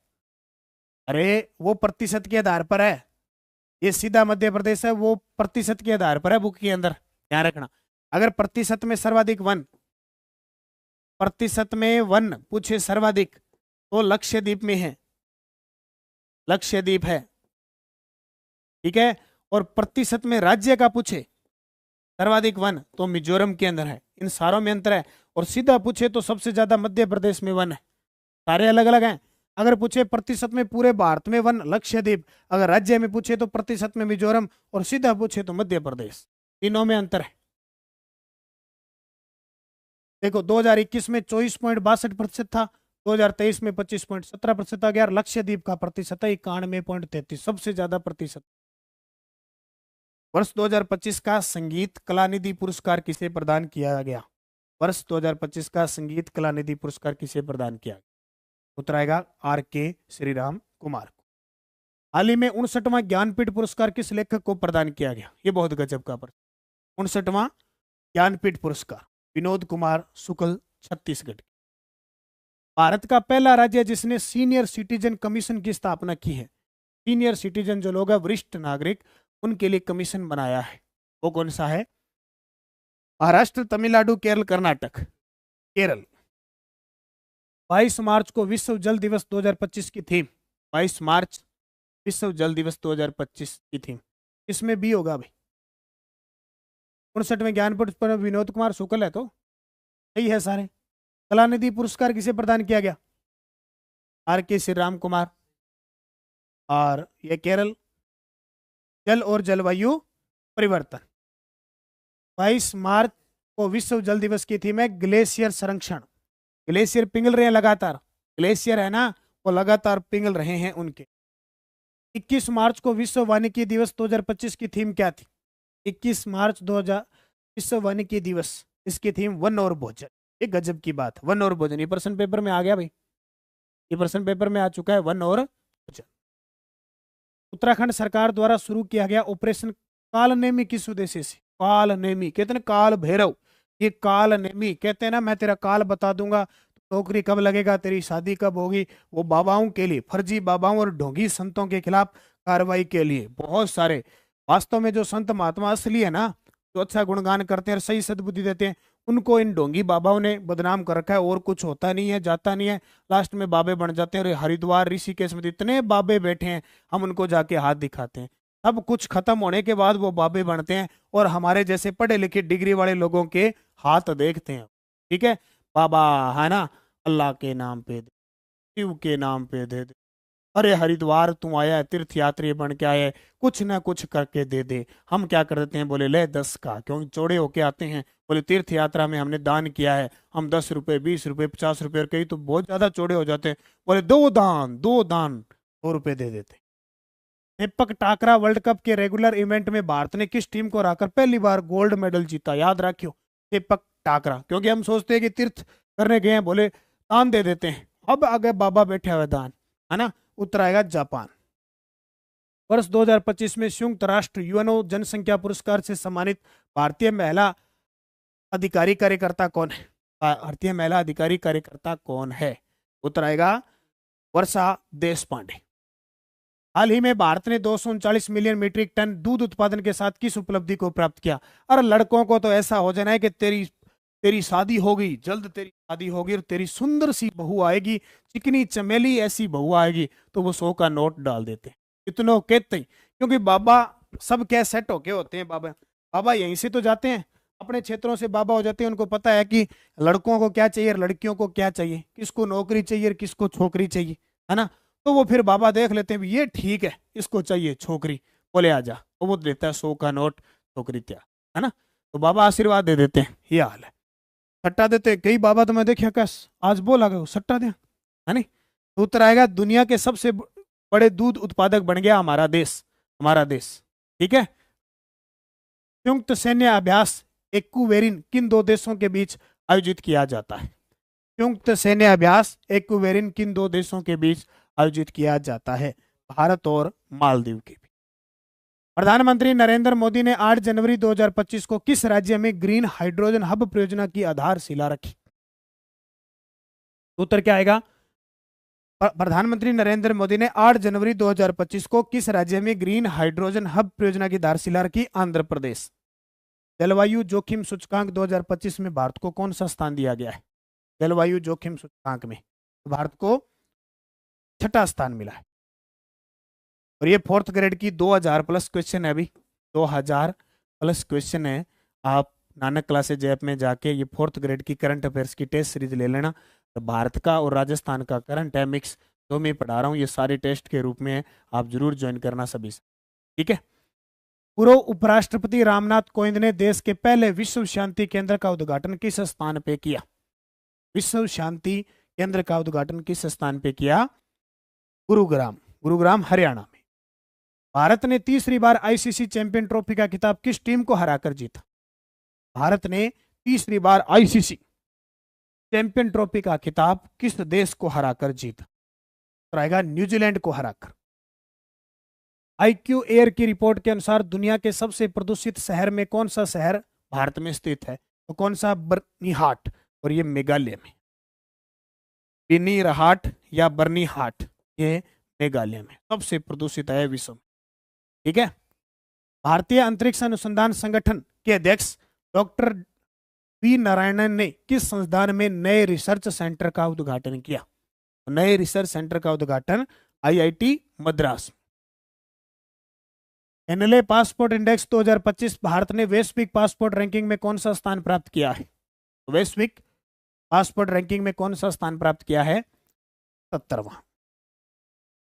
अरे वो प्रतिशत के आधार पर है, ये सीधा मध्य प्रदेश है, वो प्रतिशत के आधार पर है बुक के अंदर, ध्यान रखना। अगर प्रतिशत में सर्वाधिक वन, प्रतिशत में वन पूछे सर्वाधिक, तो लक्षद्वीप में है, लक्षद्वीप है, ठीक है। और प्रतिशत में राज्य का पूछे सर्वाधिक वन, तो मिजोरम के अंदर है। इन सारों में अंतर है। और सीधा पूछे तो सबसे ज्यादा मध्य प्रदेश में वन है, सारे अलग अलग हैं। अगर पूछे प्रतिशत में पूरे भारत में वन, लक्षद्वीप। अगर राज्य में पूछे तो प्रतिशत में मिजोरम, और सीधा पूछे तो मध्य प्रदेश। तीनों में अंतर है। देखो 2021 में 24.62% था, 2023 में 25.17% आ गया। लक्षद्वीप का प्रतिशत है 91.33, सबसे ज्यादा प्रतिशत। वर्ष 2025 का संगीत कलानिधि पुरस्कार किसे प्रदान किया गया? वर्ष 2025 का संगीत कलानिधि पुरस्कार किसे प्रदान किया गया? उत्तर आएगा RK श्रीराम कुमार को। हाल ही में 59वां ज्ञानपीठ पुरस्कार किस लेखक को प्रदान किया गया? ये बहुत गजब का प्रश्न। 59वां ज्ञानपीठ पुरस्कार विनोद कुमार शुक्ल, छत्तीसगढ़। भारत का पहला राज्य जिसने सीनियर सिटीजन कमीशन की स्थापना की है, सीनियर सिटीजन जो लोग हैं, वरिष्ठ नागरिक, उनके लिए कमीशन बनाया है, वो कौन सा है? महाराष्ट्र, तमिलनाडु, केरल, कर्नाटक। केरल। 22 मार्च को विश्व जल दिवस 2025 की थीम, 22 मार्च विश्व जल दिवस 2025 की थीम इसमें भी होगा भाई। 59वें ज्ञानपीठ पर विनोद कुमार शुक्ल है, तो सही है सारे। कलानिधि पुरस्कार किसे प्रदान किया गया? RK श्रीराम कुमार। और ये केरल, जल और जलवायु परिवर्तन। 22 मार्च को विश्व जल दिवस की थीम है ग्लेशियर संरक्षण। ग्लेशियर पिघल रहे हैं लगातार, ग्लेशियर है ना, वो लगातार पिघल रहे हैं उनके। 21 मार्च को विश्व वानिकी दिवस 2025 की थीम क्या थी? 21 मार्च विश्व वानिकी दिवस, इसकी थीम वन और भोजन। एक गजब की बात, वन और भोजन, ये प्रश्न पेपर में आ गया भाई, ये प्रश्न पेपर में आ चुका है, वन और भोजन। उत्तराखंड सरकार द्वारा शुरू किया गया ऑपरेशन कालनेमी किस उद्देश्य से? कालनेमी कहते हैं काल भैरव, ये कालनेमी कहते हैं ना, मैं तेरा काल बता दूंगा, नौकरी कब लगेगा, तेरी शादी कब होगी, वो बाबाओं के लिए, फर्जी बाबाओं और ढोंगी संतों के खिलाफ कार्रवाई के लिए। बहुत सारे वास्तव में जो संत महात्मा असली है ना, जो अच्छा गुणगान करते हैं और सही सद्बुद्धि देते हैं, उनको इन ढोंगी बाबाओं ने बदनाम कर रखा है। और कुछ होता नहीं है, जाता नहीं है, लास्ट में बाबे बन जाते हैं। और हरिद्वार ऋषिकेश में इतने बाबे बैठे हैं, हम उनको जाके हाथ दिखाते हैं, सब कुछ खत्म होने के बाद वो बाबे बनते हैं और हमारे जैसे पढ़े लिखे डिग्री वाले लोगों के हाथ देखते हैं। ठीक है, बाबा है ना, अल्लाह के नाम पे दे, शिव के नाम पे दे दे, अरे हरिद्वार तू आया है, तीर्थ यात्री बन के आया है, कुछ ना कुछ करके दे दे। हम क्या कर देते हैं, बोले ले 10 का, क्योंकि चौड़े होके आते हैं, बोले तीर्थ यात्रा में हमने दान किया है, हम 10 रुपए 20 रुपए 50 रुपए, और कई तो बहुत ज्यादा चौड़े हो जाते हैं, बोले दो दान 100 रुपए दे देते। दीपक टाकरा वर्ल्ड कप के रेगुलर इवेंट में भारत ने किस टीम को हराकर पहली बार गोल्ड मेडल जीता? याद रखियो, दीपक टाकरा, क्योंकि हम सोचते हैं कि तीर्थ करने गए हैं, बोले दान दे देते हैं, अब आगे बाबा बैठे हुए दान, है ना, उत्तर आएगा जापान। वर्ष 2025 में संयुक्त राष्ट्र यूएनओ जनसंख्या पुरस्कार से सम्मानित भारतीय महिला अधिकारी कार्यकर्ता कौन है? भारतीय महिला अधिकारी कार्यकर्ता कौन है? उत्तर आएगा वर्षा देशपांडे। हाल ही में भारत ने 239 मिलियन मीट्रिक टन दूध उत्पादन के साथ किस उपलब्धि को प्राप्त किया? अरे लड़कों को तो ऐसा हो जाना है कि तेरी तेरी शादी होगी, जल्द तेरी शादी होगी और तेरी सुंदर सी बहू आएगी, चिकनी चमेली ऐसी बहू आएगी, तो वो 100 का नोट डाल देते, इतनों कहते, क्योंकि बाबा सब क्या सेट होके होते हैं। बाबा बाबा यहीं से तो जाते हैं, अपने क्षेत्रों से बाबा हो जाते हैं, उनको पता है कि लड़कों को क्या चाहिए, लड़कियों को क्या चाहिए, किसको नौकरी चाहिए, किसको छोकरी चाहिए, है ना। तो वो फिर बाबा देख लेते हैं, ये ठीक है, इसको चाहिए छोकरी, बोले आजा, तो वो देता है 100 का नोट, छोकरी क्या, है ना। तो बाबा आशीर्वाद दे देते हैं, ये हाल है। सट्टा देते कई बाबा, तो मैं देखिए कैस आज बोला गया सट्टा दे, है नहीं। तो उत्तर आएगा दुनिया के सबसे बड़े दूध उत्पादक बन गया हमारा देश, हमारा देश। ठीक है, संयुक्त सैन्य अभ्यास एक्वेरिन किन दो देशों के बीच आयोजित किया जाता है? संयुक्त सैन्य अभ्यास एक्वेरिन किन दो देशों के बीच आयोजित किया जाता है? भारत और मालदीव के बीच। प्रधानमंत्री नरेंद्र मोदी ने 8 जनवरी 2025 को किस राज्य में ग्रीन हाइड्रोजन हब परियोजना की आधारशिला रखी? उत्तर क्या आएगा? प्रधानमंत्री नरेंद्र मोदी ने 8 जनवरी 2025 को किस राज्य में ग्रीन हाइड्रोजन हब परियोजना की आधारशिला रखी? आंध्र प्रदेश। जलवायु जोखिम सूचकांक 2025 में भारत को कौन सा स्थान दिया गया है? जलवायु जोखिम सूचकांक में भारत को 6ठा स्थान मिला है। और ये 4th ग्रेड की 2000 प्लस क्वेश्चन है, अभी 2000 प्लस क्वेश्चन है। आप नानक क्लासेज ऐप में जाके ये 4th ग्रेड की करंट अफेयर्स की टेस्ट सीरीज ले लेना। तो भारत का और राजस्थान का करंट है मिक्स, तो मैं पढ़ा रहा हूँ, ये सारे टेस्ट के रूप में है, आप जरूर ज्वाइन करना सभी से। ठीक है, पूर्व उपराष्ट्रपति रामनाथ कोविंद ने देश के पहले विश्व शांति केंद्र का उद्घाटन किस स्थान पे किया? विश्व शांति केंद्र का उद्घाटन किस स्थान पे किया? गुरुग्राम, गुरुग्राम हरियाणा में। भारत ने तीसरी बार आईसीसी चैंपियन ट्रॉफी का खिताब किस टीम को हराकर जीता? भारत ने तीसरी बार आईसीसी चैंपियन ट्रॉफी का खिताब किस देश को हराकर जीता? तो आएगा न्यूजीलैंड को हराकर। IQ एयर की रिपोर्ट के अनुसार दुनिया के सबसे प्रदूषित शहर में कौन सा शहर भारत में स्थित है? तो कौन सा? बर्नीहाट, और ये मेघालय में। बिनीरहाट या बर्नीहाट, ये मेघालय में सबसे प्रदूषित है विश्व में। ठीक है, भारतीय अंतरिक्ष अनुसंधान संगठन के अध्यक्ष डॉक्टर वी नारायणन ने किस संस्थान में नए रिसर्च सेंटर का उद्घाटन किया? नए रिसर्च सेंटर का उद्घाटन IIT Madras. NLA passport index 2025 Bharat ने वैश्विक पासपोर्ट रैंकिंग में कौन सा स्थान प्राप्त किया है? वैश्विक पासपोर्ट रैंकिंग में कौन सा स्थान प्राप्त किया है? 70वां।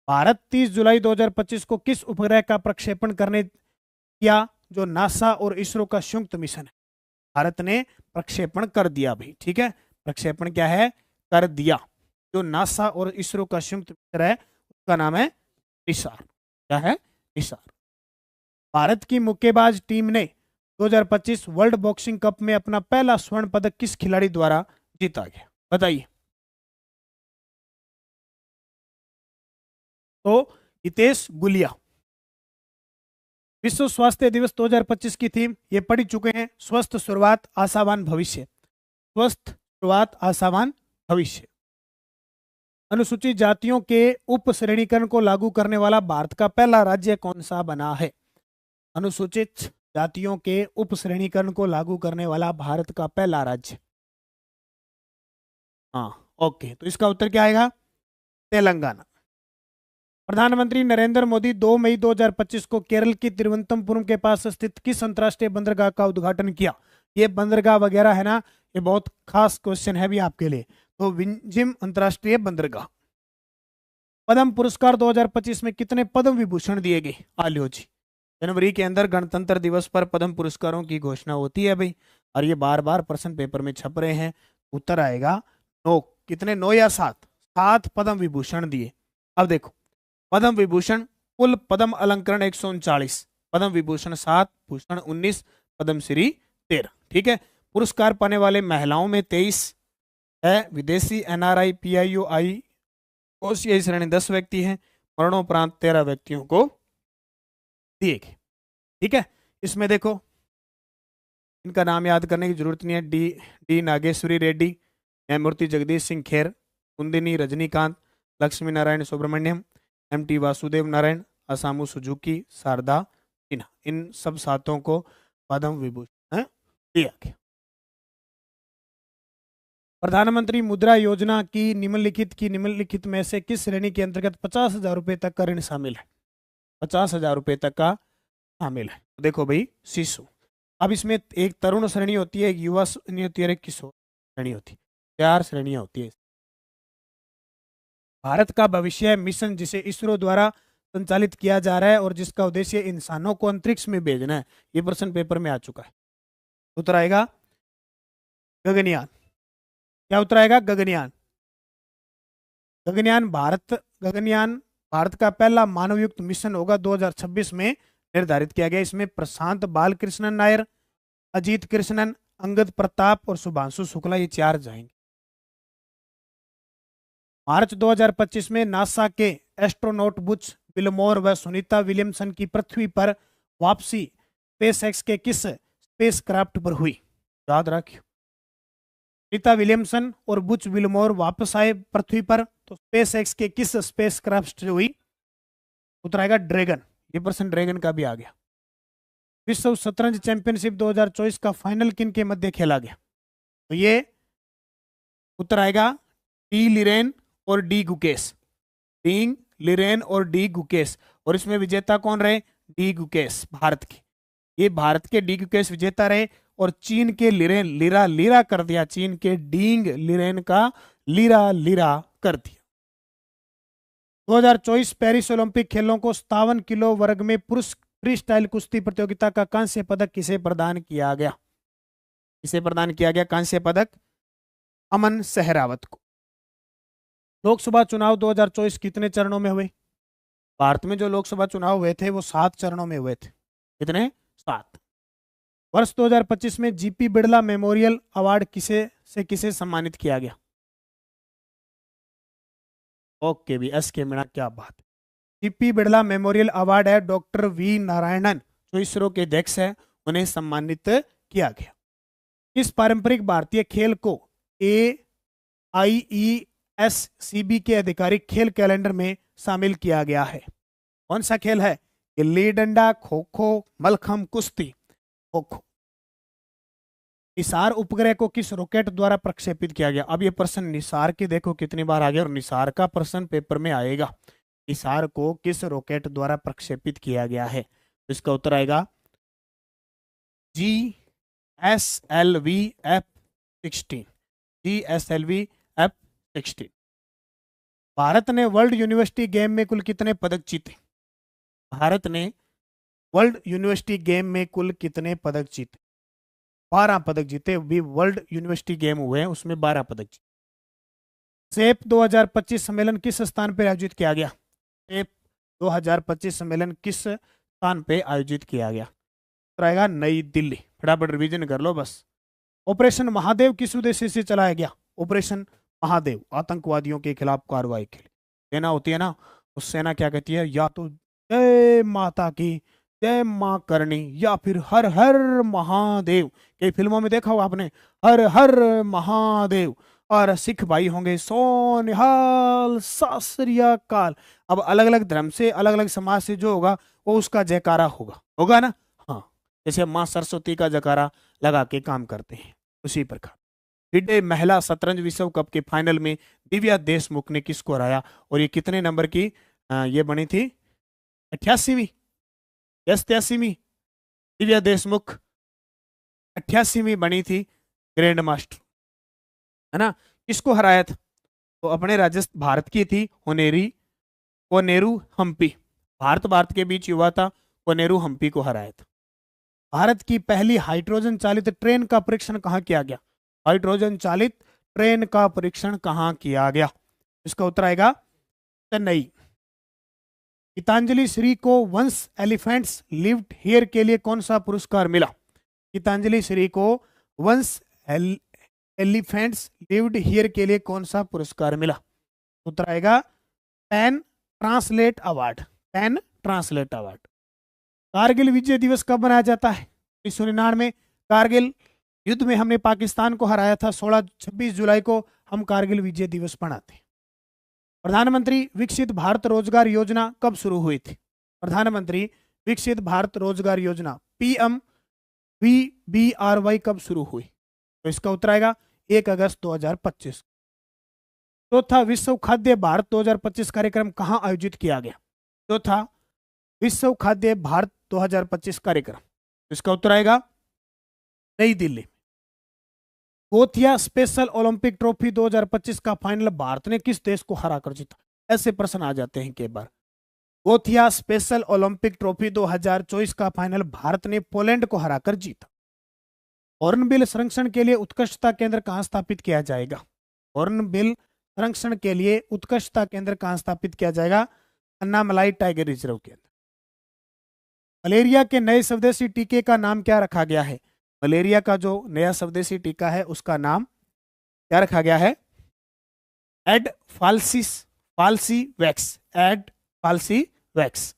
भारत 30 जुलाई 2025 को किस उपग्रह का प्रक्षेपण करने किया जो नासा और इसरो का संयुक्त मिशन है? भारत ने प्रक्षेपण कर दिया भाई। ठीक है, प्रक्षेपण क्या है? कर दिया। जो नासा और इसरो का संयुक्त मिशन है उसका नाम है निसार। क्या है? निसार। भारत की मुक्केबाज टीम ने 2025 वर्ल्ड बॉक्सिंग कप में अपना पहला स्वर्ण पदक किस खिलाड़ी द्वारा जीता गया, बताइए। तो हितेश गुलिया। विश्व स्वास्थ्य दिवस 2025 की थीम ये पढ़ चुके हैं, स्वस्थ शुरुआत आशावान भविष्य। स्वस्थ शुरुआत आशावान भविष्य। अनुसूचित जातियों के उप श्रेणीकरण को लागू करने वाला भारत का पहला राज्य कौन सा बना है? अनुसूचित जातियों के उप श्रेणीकरण को लागू करने वाला भारत का पहला राज्य, हाँ ओके, तो इसका उत्तर क्या आएगा? तेलंगाना। प्रधानमंत्री नरेंद्र मोदी 2 मई 2025 को केरल की तिरुवनंतपुरम के पास स्थित किस अंतर्राष्ट्रीय बंदरगाह का उद्घाटन किया? ये बंदरगाह वगैरह है ना, ये बहुत खास क्वेश्चन है भी आपके लिए। तो विंझिम अंतर्राष्ट्रीय बंदरगाह। पद्म पुरस्कार 2025 में कितने पद्म विभूषण दिए गए? आलियो जी, जनवरी के अंदर गणतंत्र दिवस पर पद्म पुरस्कारों की घोषणा होती है भाई, और ये बार बार प्रश्न पेपर में छप रहे हैं। उत्तर आएगा 9। कितने, 9 या 7? 7 पद्म विभूषण दिए। अब देखो, पद्म विभूषण कुल पद्म अलंकरण 139, पद्म विभूषण 7, भूषण 19, पद्मश्री 13। ठीक है। पुरस्कार पाने वाले महिलाओं में 23 है, विदेशी एनआरआई पीआईओआई ओसीआई श्रेणी 10 व्यक्ति हैं, मरणोपरांत 13 व्यक्तियों को दिए गए। ठीक है। इसमें देखो, इनका नाम याद करने की जरूरत नहीं है। डी नागेश्वरी रेड्डी, न्यायमूर्ति जगदीश सिंह खेर, कुंदिनी रजनीकांत, लक्ष्मी नारायण सुब्रमण्यम, एमटी वासुदेव नारायण, असामू सुजुकी, शारदा सिन्हा, इन सब सातों को पद्म विभूषण दिया गया। प्रधानमंत्री मुद्रा योजना की निम्नलिखित में से किस श्रेणी के अंतर्गत 50,000 रुपए तक का ऋण शामिल है? 50,000 रुपए तक का शामिल है। देखो भाई, शिशु। अब इसमें एक तरुण श्रेणी होती है, एक युवा श्रेणी होती है, एक किशोर श्रेणी होती है। 4 श्रेणियां होती है। भारत का भविष्य मिशन जिसे इसरो द्वारा संचालित किया जा रहा है और जिसका उद्देश्य इंसानों को अंतरिक्ष में भेजना है, ये प्रश्न पेपर में आ चुका है। उत्तर आएगा गगनयान। क्या उत्तर आएगा? गगनयान। गगनयान भारत का पहला मानवयुक्त मिशन होगा, 2026 में निर्धारित किया गया। इसमें प्रशांत बालकृष्णन नायर, अजीत कृष्णन, अंगद प्रताप और शुभांशु शुक्ला, ये 4 जाएंगे। मार्च 2025 में नासा के एस्ट्रोनॉट बुच विल्मोर व सुनीता विलियमसन की पृथ्वी पर वापसी स्पेसएक्स के किस स्पेसक्राफ्ट पर हुई? याद रखियो, सुनीता विलियमसन और बुच विल्मोर वापस आए पृथ्वी पर, तो स्पेसएक्स के किस स्पेसक्राफ्ट से हुई? उत्तर आएगा ड्रैगन। ये प्रश्न ड्रैगन का भी आ गया। विश्व शतरंज चैंपियनशिप 2024 का फाइनल किन के मध्य खेला गया? तो ये उत्तर आएगा डी लिरेन और डी गुकेश। डी लिरेन और डी गुकेश। और इसमें विजेता कौन रहे? डी गुकेश, भारत के। ये भारत के डी गुकेश विजेता रहे, और चीन के लिरेन लीरा कर दिया। चीन के डींग लिरेन का लीरा कर दिया। 2024 पेरिस ओलंपिक खेलों को 57 किलो वर्ग में पुरुष फ्री स्टाइल कुश्ती प्रतियोगिता का कांस्य पदक किसे प्रदान किया गया? किसे प्रदान किया गया कांस्य पदक? अमन सहरावत को। लोकसभा चुनाव 2024 कितने चरणों में हुए? भारत में जो लोकसभा चुनाव हुए थे वो 7 चरणों में हुए थे। कितने? 7। वर्ष 2025 में जीपी बिड़ला मेमोरियल अवार्ड किसे सम्मानित किया गया? ओके भी, एस के मीणा, क्या बात है। जीपी बिड़ला मेमोरियल अवार्ड है डॉक्टर वी नारायणन, जो इसरो के अध्यक्ष है, उन्हें सम्मानित किया गया। इस पारंपरिक भारतीय खेल को AIESCB के आधिकारिक खेल कैलेंडर में शामिल किया गया है। कौन सा खेल है? गिल्ली डंडा, खो खो, मलखम, कुश्ती। खो खो। निसार उपग्रह को किस रॉकेट द्वारा प्रक्षेपित किया गया? अब ये प्रश्न निसार की देखो कितनी बार आ गया, और निसार का प्रश्न पेपर में आएगा। निसार को किस रॉकेट द्वारा प्रक्षेपित किया गया है? इसका उत्तर आएगा GSLV F-16। GSLV F-16। Bharat ने वर्ल्ड यूनिवर्सिटी गेम में कुल कितने पदक जीते? भारत ने वर्ल्ड यूनिवर्सिटी गेम में कुल कितने पदक जीते? 12 पदक जीते। भी वर्ल्ड यूनिवर्सिटी गेम हुए हैं, उसमें 12 पदक जीते। सेप 2025 सम्मेलन किस स्थान पर आयोजित किया गया? सेप 2025 सम्मेलन किस स्थान पे आयोजित किया गया? उत्तर आएगा नई दिल्ली। फटाफट रिवीजन कर लो बस। ऑपरेशन महादेव किस उद्देश्य से चलाया गया? ऑपरेशन महादेव आतंकवादियों के खिलाफ कार्रवाई के लिए। सेना होती है ना, उस सेना क्या कहती है, या तो जय माता की, जय माँ करणी, या फिर हर हर महादेव। कई फिल्मों में देखा होगा आपने, हर हर महादेव। और सिख भाई होंगे सो निहाल सत श्री अकाल। अब अलग अलग धर्म से, अलग अलग समाज से जो होगा वो उसका जयकारा होगा ना। हाँ, जैसे माँ सरस्वती का जयकारा लगा के काम करते हैं, उसी प्रकार फिडे महिला शतरंज विश्व कप के फाइनल में दिव्या देशमुख ने किसको हराया? और ये कितने नंबर की ये बनी थी? 88वीं या 87वीं? दिव्या देशमुख 88वीं बनी थी ग्रैंड मास्टर, है ना। किसको हराया था? तो अपने राजस्थान, भारत की थी कोनेरू हम्पी। भारत के बीच हुआ था, कोनेरू हम्पी को हराया था। भारत की पहली हाइड्रोजन चालित ट्रेन का परीक्षण कहाँ किया गया? हाइड्रोजन चालित ट्रेन का परीक्षण कहाँ किया गया? इसका उत्तर आएगा चेन्नई। गीतांजलि श्री को वंस एलिफेंट्स लिव्ड हियर के लिए कौन सा पुरस्कार मिला? गीतांजलि श्री को वंस एलिफेंट्स लिव्ड हियर के लिए कौन सा पुरस्कार मिला? उत्तर आएगा pen translate award. Pen translate award. Kargil विजय दिवस कब मनाया जाता है? 1999 में कारगिल युद्ध में हमने पाकिस्तान को हराया था। 26 जुलाई को हम कारगिल विजय दिवस मनाते हैं। प्रधानमंत्री विकसित भारत रोजगार योजना कब शुरू हुई थी? प्रधानमंत्री विकसित भारत रोजगार योजना PMVBRY कब शुरू हुई? तो इसका उत्तर आएगा 1 अगस्त 2025। चौथा विश्व खाद्य भारत 2025 कार्यक्रम कहाँ आयोजित किया गया? चौथा विश्व खाद्य भारत 2025 कार्यक्रम, इसका उत्तर आएगा नई दिल्ली। गोथिया स्पेशल ओलंपिक ट्रॉफी 2025 का फाइनल भारत ने किस देश को हराकर जीता? ऐसे प्रश्न आ जाते हैं कई बार। गोथिया स्पेशल ओलंपिक ट्रॉफी 2024 का फाइनल भारत ने पोलैंड को हराकर जीता। हॉर्नबिल संरक्षण के लिए उत्कृष्टता केंद्र कहाँ स्थापित किया जाएगा? हॉर्नबिल संरक्षण के लिए उत्कृष्टता केंद्र कहाँ स्थापित किया जाएगा? अन्नामलाई टाइगर रिजर्व के अंदर। मलेरिया के नए स्वदेशी टीके का नाम क्या रखा गया है? मलेरिया का जो नया स्वदेशी टीका है उसका नाम क्या रखा गया है? एड फाल्सी वैक्स।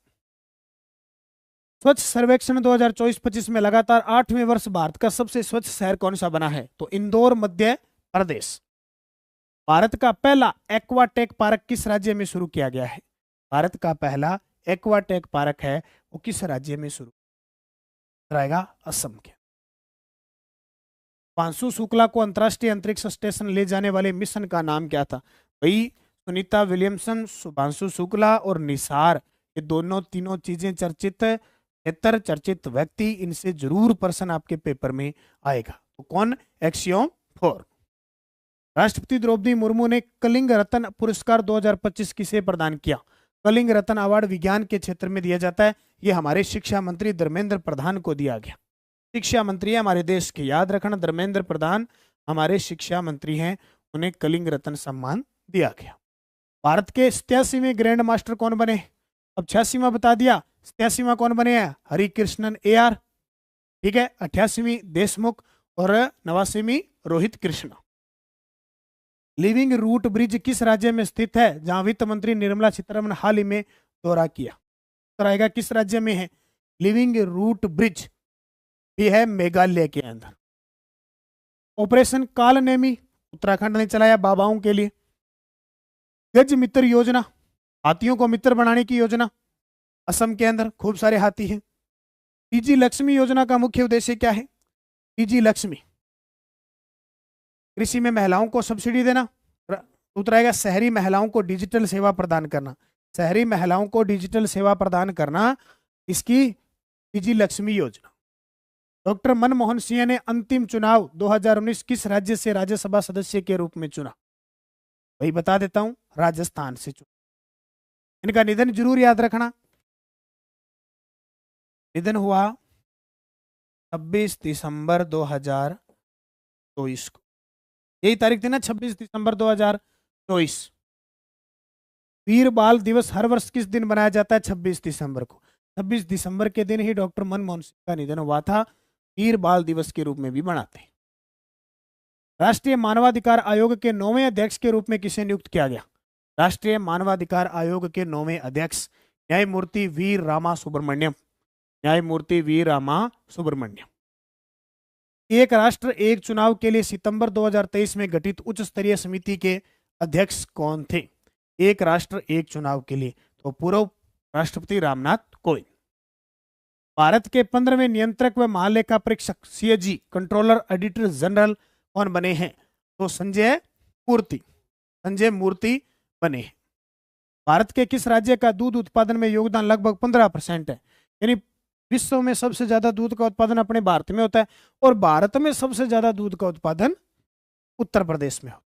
स्वच्छ सर्वेक्षण 2024-25 में लगातार 8वें वर्ष भारत का सबसे स्वच्छ शहर कौन सा बना है? तो इंदौर मध्य प्रदेश। भारत का पहला एक्वाटेक पार्क किस राज्य में शुरू किया गया है? भारत का पहला एक्वाटेक पार्क है वो किस राज्य में शुरू कराएगा? असम के। शुभांशु शुक्ला को अंतर्राष्ट्रीय अंतरिक्ष स्टेशन ले जाने वाले मिशन का नाम क्या था? भाई सुनीता विलियमसन, शुभांशु शुक्ला और निसार, ये दोनों तीनों चीजें चर्चित व्यक्ति, इनसे जरूर प्रश्न आपके पेपर में आएगा। तो कौन? एक्सियोम 4। राष्ट्रपति द्रौपदी मुर्मू ने कलिंग रत्न पुरस्कार 2025 किसे प्रदान किया? कलिंग रत्न अवार्ड विज्ञान के क्षेत्र में दिया जाता है। ये हमारे शिक्षा मंत्री धर्मेंद्र प्रधान को दिया गया। शिक्षा मंत्री है हमारे देश के, याद रखना, धर्मेंद्र प्रधान हमारे शिक्षा मंत्री हैं, उन्हें कलिंग रत्न सम्मान दिया गया। भारत के 87वें ग्रैंड मास्टर कौन बने? अब 86वां बता दिया, 87वां कौन बने हैं? हरिकृष्णन AR, ठीक है। 88वीं देशमुख और 89वीं Rohit Krishna. Living root bridge किस राज्य में स्थित है जहां वित्त मंत्री निर्मला सीतारमण हाल ही में दौरा किया? उत्तर आएगा किस राज्य में है? लिविंग रूट ब्रिज भी है मेघालय के अंदर। ऑपरेशन कालनेमी उत्तराखंड ने चलाया बाबाओं के लिए। गज मित्र योजना, हाथियों को मित्र बनाने की योजना, असम के अंदर खूब सारे हाथी हैं। टीजी लक्ष्मी योजना का मुख्य उद्देश्य क्या है? टीजी लक्ष्मी कृषि में महिलाओं को सब्सिडी देना। उत्तर आएगा शहरी महिलाओं को डिजिटल सेवा प्रदान करना। शहरी महिलाओं को डिजिटल सेवा प्रदान करना इसकी टीजी लक्ष्मी योजना। डॉक्टर मनमोहन सिंह ने अंतिम चुनाव 2019 किस राज्य से राज्यसभा सदस्य के रूप में चुना? वही बता देता हूं, राजस्थान से चुना। इनका निधन जरूर याद रखना। निधन हुआ 26 दिसंबर 2024 को। यही तारीख थी ना, 26 दिसंबर 2024। वीर बाल दिवस हर वर्ष किस दिन मनाया जाता है? 26 दिसंबर को। 26 दिसंबर के दिन ही डॉक्टर मनमोहन सिंह का निधन हुआ था। वीर बाल दिवस के रूप में भी मनाते हैं। राष्ट्रीय मानवाधिकार आयोग के 9वें अध्यक्ष के रूप में किसे नियुक्त किया गया? राष्ट्रीय मानवाधिकार आयोग के 9वें अध्यक्ष न्यायमूर्ति वी रामा सुब्रमण्यम। न्यायमूर्ति वी रामा सुब्रमण्यम। एक राष्ट्र एक चुनाव के लिए सितंबर 2023 में गठित उच्च स्तरीय समिति के अध्यक्ष कौन थे? एक राष्ट्र एक चुनाव के लिए तो पूर्व राष्ट्रपति रामनाथ कोविंद। भारत के 15वें नियंत्रक व महालेखा परीक्षक सीएजी कंट्रोलर ऑडिटर जनरल कौन बने हैं? तो संजय मूर्ति। संजय मूर्ति बने हैं। भारत के किस राज्य का दूध उत्पादन में योगदान लगभग 15% है? यानी विश्व में सबसे ज्यादा दूध का उत्पादन अपने भारत में होता है और भारत में सबसे ज्यादा दूध का उत्पादन उत्तर प्रदेश में होता है।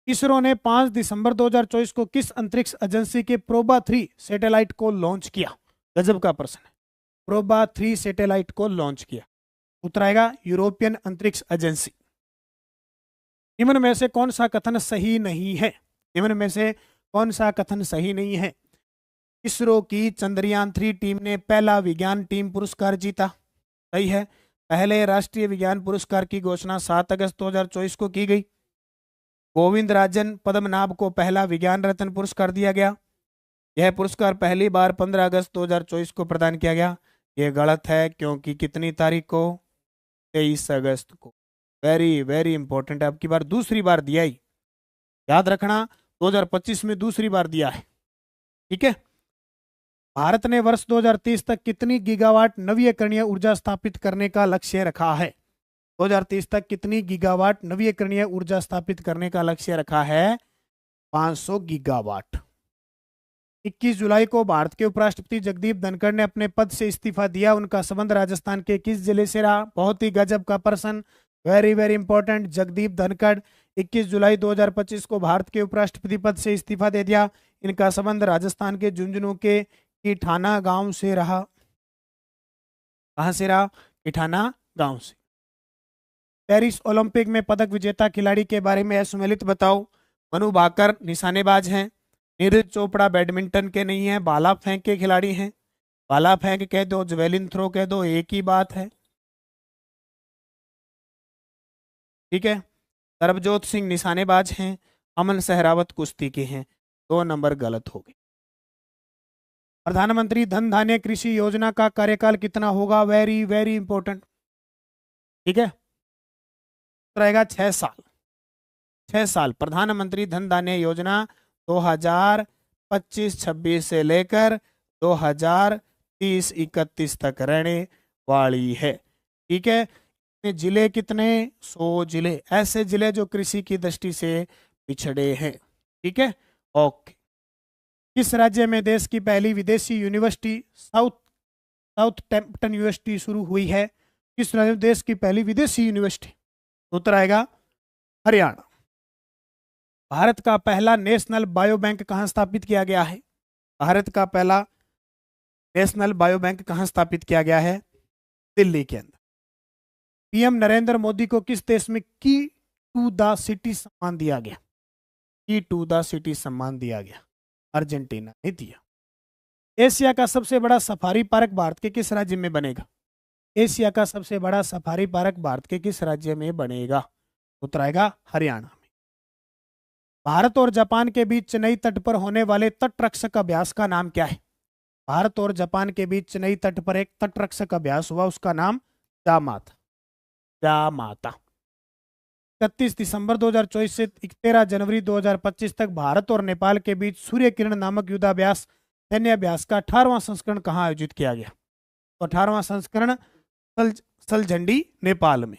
इसरो ने 5 दिसंबर 2024 को किस अंतरिक्ष एजेंसी के प्रोबा 3 सैटेलाइट को लॉन्च किया? गजब का प्रश्न है। प्रोबा 3 सैटेलाइट को लॉन्च किया। उत्तर आएगा यूरोपियन अंतरिक्ष एजेंसी। निम्न में से कौन सा कथन सही नहीं है? निम्न में से कौन सा कथन सही नहीं है? इसरो की चंद्रयान 3 टीम ने पहला विज्ञान टीम पुरस्कार जीता। सही है। पहले राष्ट्रीय विज्ञान पुरस्कार की घोषणा 7 अगस्त 2024 को की गई। गोविंद राजन पद्मनाभ को पहला विज्ञान रत्न पुरस्कार दिया गया। यह पुरस्कार पहली बार 15 अगस्त 2024 को प्रदान किया गया। यह गलत है क्योंकि कितनी तारीख को? 23 अगस्त को। Very very important. अब की बार दूसरी बार दिया ही, याद रखना 2025 में दूसरी बार दिया है। ठीक है। भारत ने वर्ष 2030 तक कितनी गीगावाट नवीकरणीय ऊर्जा स्थापित करने का लक्ष्य रखा है? 2030 तक कितनी गीगावाट नवीकरणीय ऊर्जा स्थापित करने का लक्ष्य रखा है? 500 गीगावाट। 21 जुलाई को भारत के उपराष्ट्रपति जगदीप धनखड़ ने अपने पद से इस्तीफा दिया। उनका संबंध राजस्थान के किस जिले से रहा? बहुत ही गजब का प्रश्न। Very very important. Jagdeep Dhankhar 21 जुलाई 2025 को भारत के उपराष्ट्रपति पद से इस्तीफा दे दिया। इनका संबंध राजस्थान के झुंझुनू के किठाना गांव से रहा। कहां से रहा? किठाना गांव से। पेरिस ओलंपिक में पदक विजेता खिलाड़ी के बारे में सुमेलित बताओ। मनु भाकर निशानेबाज हैं। नीरज चोपड़ा बैडमिंटन के नहीं है, भाला फेंक के खिलाड़ी हैं। भाला फेंक कह दो, जवेलिन थ्रो कह दो, एक ही बात है। ठीक है। सरबजोत सिंह निशानेबाज हैं। अमन सहरावत कुश्ती के हैं। 2 नंबर गलत हो गए। प्रधानमंत्री धन धान्य कृषि योजना का कार्यकाल कितना होगा? Very very important. ठीक है। रहेगा 6 साल। 6 साल। प्रधानमंत्री धन धान्य योजना 2025-26 से लेकर 2030-31 तक रहने वाली है। ठीक है। जिले कितने? 100 जिले। ऐसे जिले जो कृषि की दृष्टि से पिछड़े हैं। ठीक है। ओके। किस राज्य में देश की पहली विदेशी यूनिवर्सिटी साउथैम्पटन यूनिवर्सिटी शुरू हुई है? किस राज्य में देश की पहली विदेशी यूनिवर्सिटी? उत्तर आएगा हरियाणा। भारत का पहला नेशनल बायो बैंक कहां स्थापित किया गया है? भारत का पहला नेशनल बायो बैंक कहां स्थापित किया गया है? दिल्ली के अंदर। पीएम नरेंद्र मोदी को किस देश में की टू द सिटी सम्मान दिया गया? की टू द सिटी सम्मान दिया गया। अर्जेंटीना ने दिया। एशिया का सबसे बड़ा सफारी पार्क भारत के किस राज्य में बनेगा? एशिया का सबसे बड़ा सफारी पार्क भारत के किस राज्य में बनेगा? उत्तर आएगा हरियाणा में। भारत और जापान के बीच चेन्नई तट पर होने वाले तटरक्षक अभ्यास का नाम क्या है? भारत और जापान के बीच चेन्नई तट पर एक तटरक्षक अभ्यास हुआ, उसका नाम जामाता। जामाता। 31 दिसंबर 2024 से 13 जनवरी 2025 तक भारत और नेपाल के बीच सूर्य किरण नामक युद्धाभ्यास सैन्य अभ्यास का 18वां संस्करण कहां आयोजित किया गया? तो 18वां संस्करण सलझंडी नेपाल में।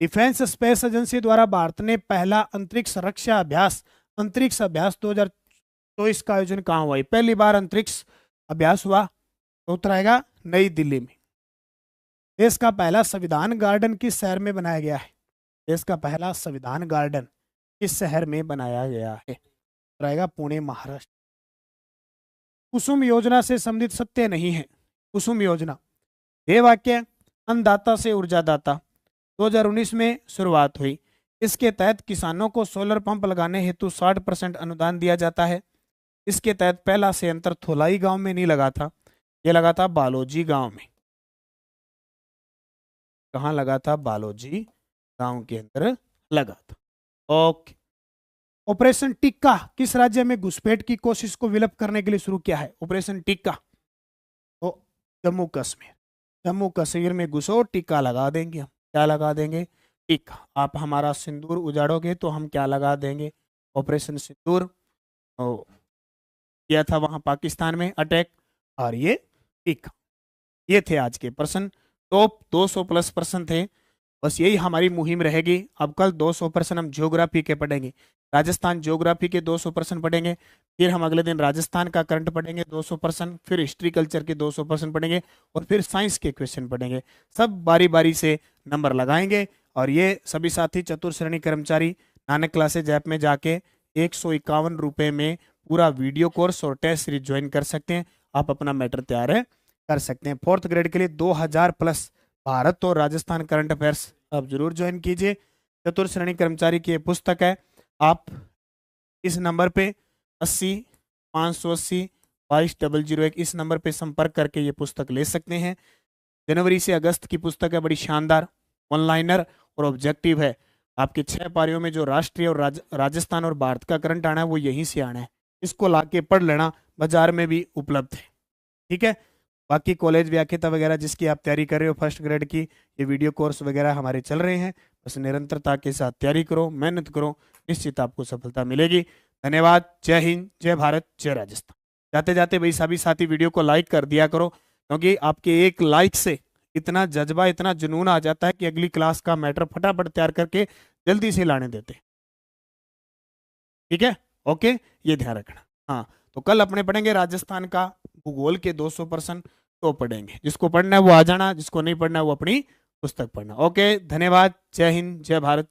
डिफेंस स्पेस एजेंसी द्वारा भारत ने पहला अंतरिक्ष रक्षा अभ्यास 2024 का आयोजन कहां हुआ? पहली बार अंतरिक्ष अभ्यास हुआ। तो उत्तर आएगा नई दिल्ली में। देश का पहला संविधान गार्डन किस शहर में बनाया गया है? देश का पहला संविधान गार्डन किस शहर में बनाया गया है? रहेगा पुणे महाराष्ट्र। कुसुम योजना से संबंधित सत्य नहीं है। कुसुम योजना ये वाक्य अन्नदाता से ऊर्जादाता 2019 में शुरुआत हुई। इसके तहत किसानों को सोलर पंप लगाने हेतु 60% अनुदान दिया जाता है। इसके तहत पहला संयंत्र थोलाई गांव में नहीं लगा था। ये लगा था बालोजी गांव में। कहाँ लगा था? बालोजी गांव के अंदर लगा था। ओके। ऑपरेशन टिक्का किस राज्य में घुसपैठ की कोशिश को विलुप्त करने के लिए शुरू किया है? ऑपरेशन टिक्का तो जम्मू कश्मीर। जम्मू कश्मीर में घुसो, टिक्का लगा देंगे हम। क्या लगा देंगे? टिक्का। आप हमारा सिंदूर उजाड़ोगे तो हम क्या लगा देंगे? ऑपरेशन सिंदूर। किया था वहां पाकिस्तान में अटैक, और ये टिक्का। ये थे आज के प्रश्न। टॉप 200 प्लस प्रश्न थे। बस यही हमारी मुहिम रहेगी। अब कल 200 प्रश्न हम ज्योग्राफी के पढ़ेंगे। राजस्थान ज्योग्राफी के 200 प्रश्न पढ़ेंगे। फिर हम अगले दिन राजस्थान का करंट पढ़ेंगे 200 प्रश्न। फिर हिस्ट्री कल्चर के 200 प्रश्न पढ़ेंगे। और फिर साइंस के क्वेश्चन पढ़ेंगे। सब बारी बारी से नंबर लगाएंगे। और ये सभी साथी चतुर्थ श्रेणी कर्मचारी नानक क्लासेज ऐप में जाके 151 रुपये में पूरा वीडियो कोर्स और टेस्ट सीरीज ज्वाइन कर सकते हैं। आप अपना मैटर तैयार कर सकते हैं। 4th ग्रेड के लिए 2000 प्लस भारत और राजस्थान करंट अफेयर्स आप जरूर ज्वाइन कीजिए। चतुर्थ श्रेणी कर्मचारी की ये पुस्तक है। आप इस नंबर पे 80 580 22 001 इस नंबर पे संपर्क करके ये पुस्तक ले सकते हैं। जनवरी से अगस्त की पुस्तक है, बड़ी शानदार, वन लाइनर और ऑब्जेक्टिव है। आपके 6 पारियों में जो राष्ट्रीय और राजस्थान और भारत का करंट आना है वो यहीं से आना है। इसको लाके पढ़ लेना, बाजार में भी उपलब्ध है। ठीक है। बाकी कॉलेज व्याख्याता वगैरह जिसकी आप तैयारी कर रहे हो 1st ग्रेड की, ये वीडियो कोर्स वगैरह हमारे चल रहे हैं। बस निरंतरता के साथ तैयारी करो, मेहनत करो, निश्चित आपको सफलता मिलेगी। धन्यवाद। जय हिंद, जय भारत, जय राजस्थान। जाते जाते भाई सभी साथी वीडियो को लाइक कर दिया करो, क्योंकि आपके एक लाइक से इतना जज्बा, इतना जुनून आ जाता है कि अगली क्लास का मैटर फटाफट तैयार करके जल्दी से लाने देते। ठीक है। ओके, ये ध्यान रखना। हाँ, तो कल अपने पढ़ेंगे राजस्थान का भूगोल के 200 प्रश्न तो पढ़ेंगे। जिसको पढ़ना है वो आ जाना, जिसको नहीं पढ़ना है वो अपनी पुस्तक पढ़ना। ओके, धन्यवाद। जय हिंद, जय भारत।